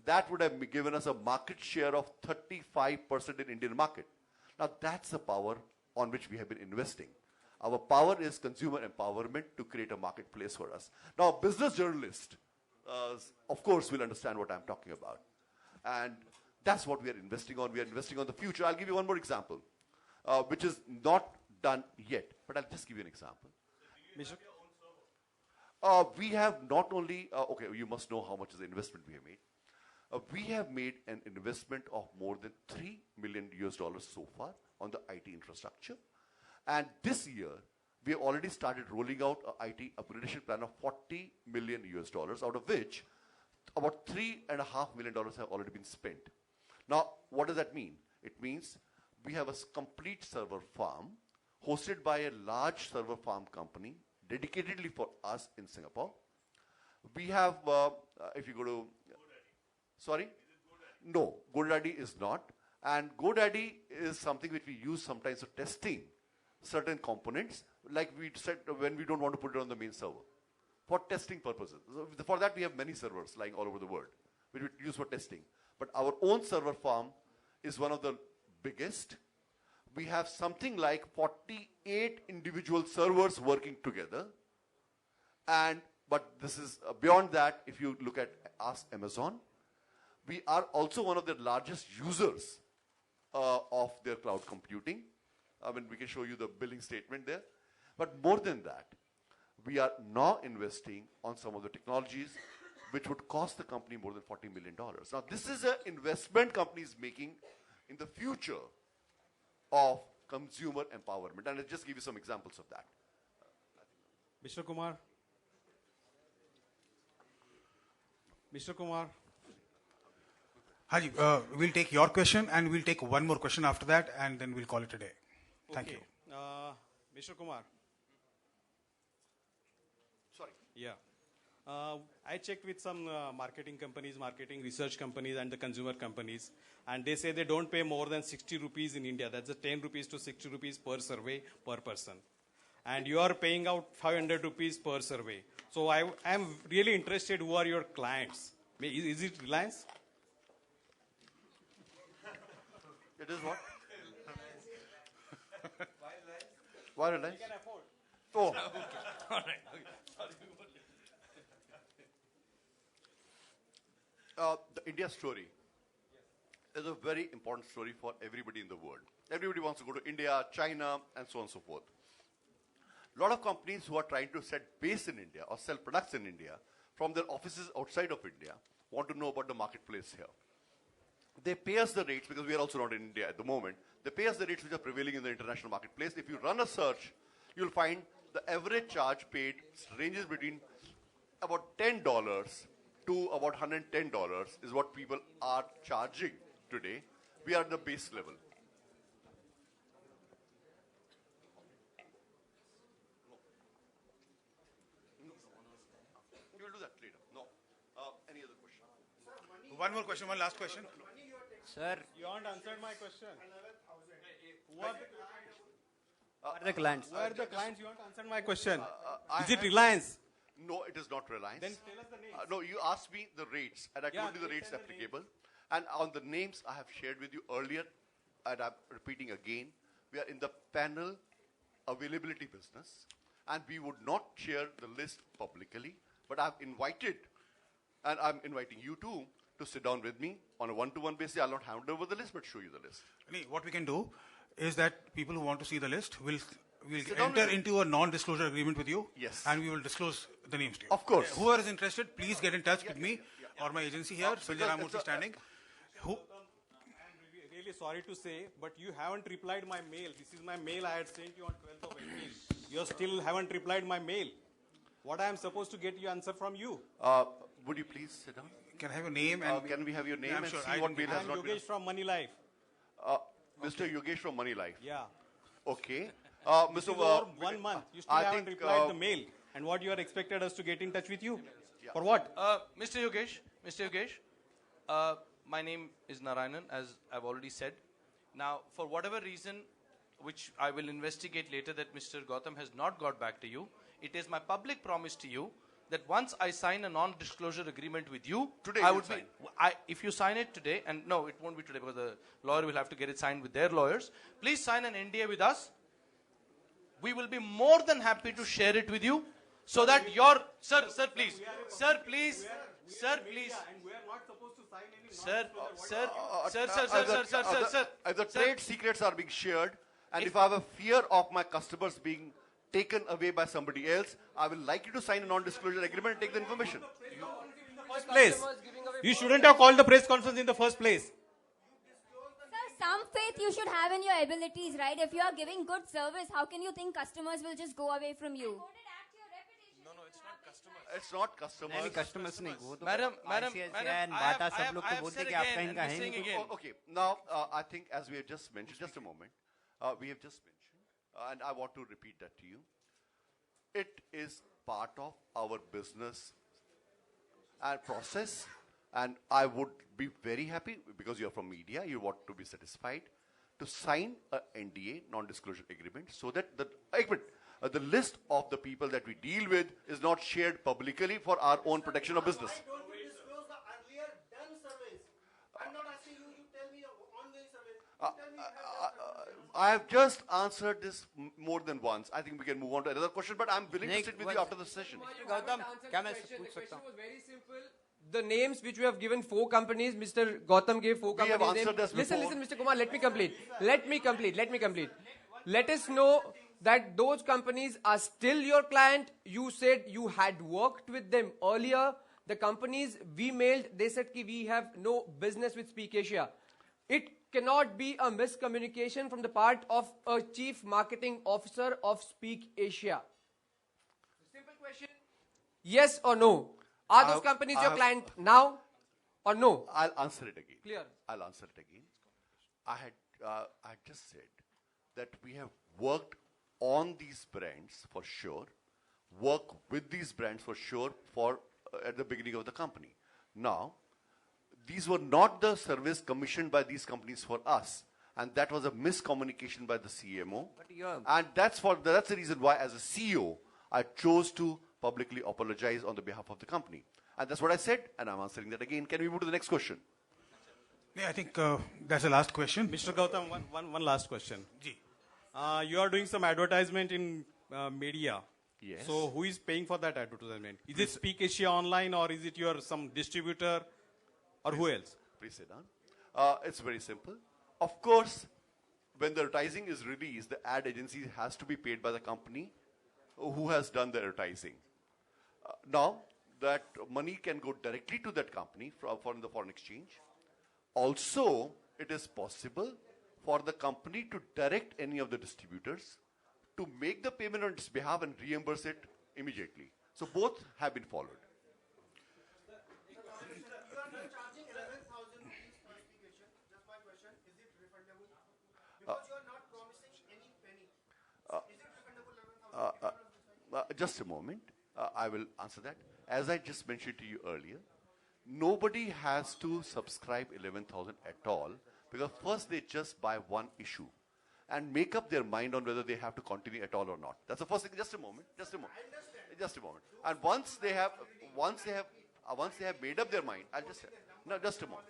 That would have given us a market share of 35% in Indian market. Now that's the power on which we have been investing. Our power is consumer empowerment to create a marketplace for us. Now, business journalists, of course, will understand what I'm talking about. And that's what we are investing on. We are investing on the future. I'll give you one more example, which is not done yet, but I'll just give you an example. We have not only, okay, you must know how much is the investment we have made. We have made an investment of more than $3 million so far on the IT infrastructure. And this year, we have already started rolling out an IT upgradation plan of $40 million, out of which about $3.5 million have already been spent. Now, what does that mean? It means we have a complete server farm hosted by a large server farm company dedicatedly for us in Singapore. We have, if you go to, sorry? No, GoDaddy is not. And GoDaddy is something which we use sometimes for testing certain components, like we said when we don't want to put it on the main server, for testing purposes. So for that, we have many servers lying all over the world, which we use for testing. But our own server farm is one of the biggest. We have something like 48 individual servers working together. But this is beyond that. If you look at Ask Amazon, we are also one of the largest users of their cloud computing. I mean, we can show you the billing statement there. But more than that, we are now investing on some of the technologies which would cost the company more than $40 million. Now, this is an investment company is making in the future of consumer empowerment. And I'll just give you some examples of that. Mr. Kumar. Mr. Kumar. Haji, we'll take your question and we'll take one more question after that and then we'll call it a day. Thank you. Mr. Kumar. Sorry. Yeah. I checked with some marketing companies, marketing research companies and the consumer companies, and they say they don't pay more than 60 rupees in India. That's a 10 rupees to 60 rupees per survey per person. And you are paying out 500 rupees per survey. So I am really interested, who are your clients? Is it Reliance? It is what? Why Reliance? You can afford. Oh. Okay. All right. Okay. Sorry. The India story is a very important story for everybody in the world. Everybody wants to go to India, China, and so on and so forth. A lot of companies who are trying to set base in India or sell products in India from their offices outside of India want to know about the marketplace here. They pay us the rates, because we are also not in India at the moment. They pay us the rates which are prevailing in the international marketplace. If you run a search, you'll find the average charge paid ranges between about $10 to about $110 is what people are charging today. We are at the base level. We'll do that later. No. Any other question? One more question, one last question. Sir, You haven't answered my question. Who are the clients? are the clients? You haven't answered my question. I Is it have- Reliance? No, it is not Reliance. Then tell us the names. No, you asked me the rates, and I Yeah, told you the please rates tell the applicable. And on the names I have shared with you earlier, and I'm repeating again, we are in the panel availability business, and we would not share the list publicly, but I've invited, and I'm inviting you too, to sit down with me on a one-to-one basis. I'll not hand over the list, but show you the list. What we can do is that people who want to see the list will Sit down enter with me. into a non-disclosure agreement with you. Yes. And we will disclose the names to you. Of course. Whoever is interested, please get in touch with me or my agency here, Because Sanjay it's Ramurthy a- standing. Who? I'm really sorry to say, but you haven't replied my mail. This is my mail I had sent you on 12th of April. You still haven't replied my mail. What I am supposed to get you answer from you? Would you please sit down? Can I have your name? And Can we have your name Yeah, I'm and sure. see I what didn't mail get has I'm not been? Yogesh from Money Life. Mr. Yogesh from Money Life. Yeah. Okay. This Mr. is over 1 month. You still I haven't think, replied the mail. And what you are expected us to get in touch with you? Yeah. For what? Mr. Yogesh, my name is Narayanan, as I've already said. Now, for whatever reason, which I will investigate later, that Mr. Gautam has not got back to you, it is my public promise to you that once I sign a non-disclosure agreement with you, Today I you'll would sign. if you sign it today, and no, it won't be today because the lawyer will have to get it signed with their lawyers. Please sign an NDA with us. We will be more than happy to share it with you, so that your sir, please, sir, please. And we are not supposed to sign any Sir, If the trade secrets are being shared, and if I have a fear of my customers being taken away by somebody else, I will like you to sign a non-disclosure agreement and take the information. first place. You shouldn't have called the press conference in the first place. Sir, some faith you should have in your abilities, right? If you are giving good service, how can you think customers will just go away from you? It's not customers. नहीं customers नहीं वो तो Madam, ICICI and बाटा सब लोग तो बोलते हैं कि आपका इनका है नहीं कुछ। Okay, now I think as we have just mentioned, just a moment, we have just mentioned, and I want to repeat that to you. It is part of our business and process, and I would be very happy, because you are from media, you want to be satisfied, to sign a NDA, non-disclosure agreement, so that the list of the people that we deal with is not shared publicly for our own protection of business. Why don't you disclose the earlier done surveys? I'm not asking you to tell me ongoing surveys. You tell me you have done surveys. I have just answered this more than once. I think we can move on to another question, but I'm willing to sit with you after the session. Gautam, क्या मैं The पूछ सकता question हूँ? was very simple. the names which we have given 4 companies. Mr. Gautam gave 4 We have companies. answered this Listen, before. Mr. Kumar, let me complete. Let me complete. Let us know that those companies are still your client. You said you had worked with them earlier. The companies we mailed, they said ki we have no business with SpeakAsia. It cannot be a miscommunication from the part of a chief marketing officer of SpeakAsia. Simple question. Yes or no? Are those companies your client now or no? I'll answer it again. Clear. I'll answer it again. I had just said that we have worked on these brands for sure, work with these brands for sure for at the beginning of the company. Now, these were not the service commissioned by these companies for us, and that was a miscommunication by the CMO. And that's the reason why, as a CEO, I chose to publicly apologize on the behalf of the company. And that's what I said, and I'm answering that again. Can we move to the next question? Yeah, I think that's the last question. Mr. Gautam, one last question. You are doing some advertisement in media. Yes. So who is paying for that advertisement? Is it SpeakAsia Online, or is it your some distributor, or who else? Please sit down. It's very simple. Of course, when the advertising is released, the ad agency has to be paid by the company who has done the advertising. Now, that money can go directly to that company from the foreign exchange. Also, it is possible for the company to direct any of the distributors to make the payment on its behalf and reimburse it immediately. So both have been followed. You are not charging 11,000 rupees per SpeakAsia. Just my question, is it refundable? Because you are not promising any penny. Is it refundable 11,000? Just a moment. I will answer that. As I just mentioned to you earlier, nobody has to subscribe 11,000 at all, because first they just buy one issue and make up their mind on whether they have to continue at all or not. That's the first thing. Just a moment. Just a moment. And once they have made up their mind, just a moment.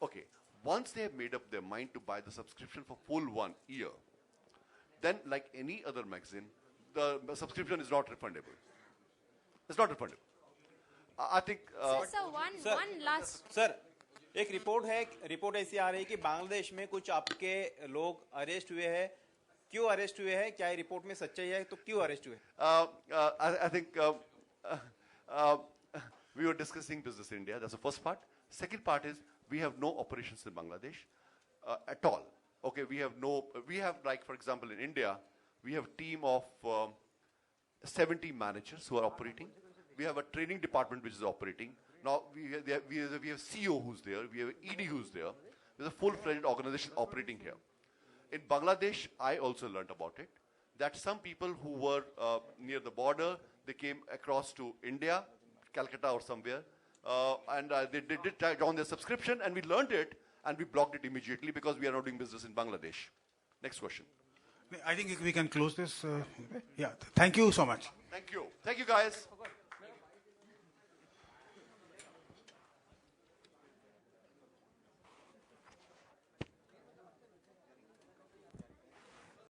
Okay. Once they have made up their mind to buy the subscription for full 1 year, then like any other magazine, the subscription is not refundable. It's not refundable. I think. one last. Sir, एक report ऐसी आ रही है कि बांग्लादेश में कुछ आपके लोग arrest हुए हैं. क्यों अरेस्ट हुए हैं? क्या ये रिपोर्ट में सच्चाई है? तो क्यों अरेस्ट हुए? I think we were discussing Business India. That's the first part. Second part is we have no operations in Bangladesh at all. Okay, we have like, for example, in India, we have a team of 70 managers who are operating. We have a training department which is operating. Now, we have CEO who's there, we have ED who's there. There's a full-fledged organization operating here. In Bangladesh, I also learned about it, that some people who were near the border, they came across to India, Calcutta or somewhere, and they did join their subscription, and we learned it, and we blocked it immediately because we are not doing business in Bangladesh. Next question. I think we can close this. Yeah, thank you so much. Thank you. Thank you, guys.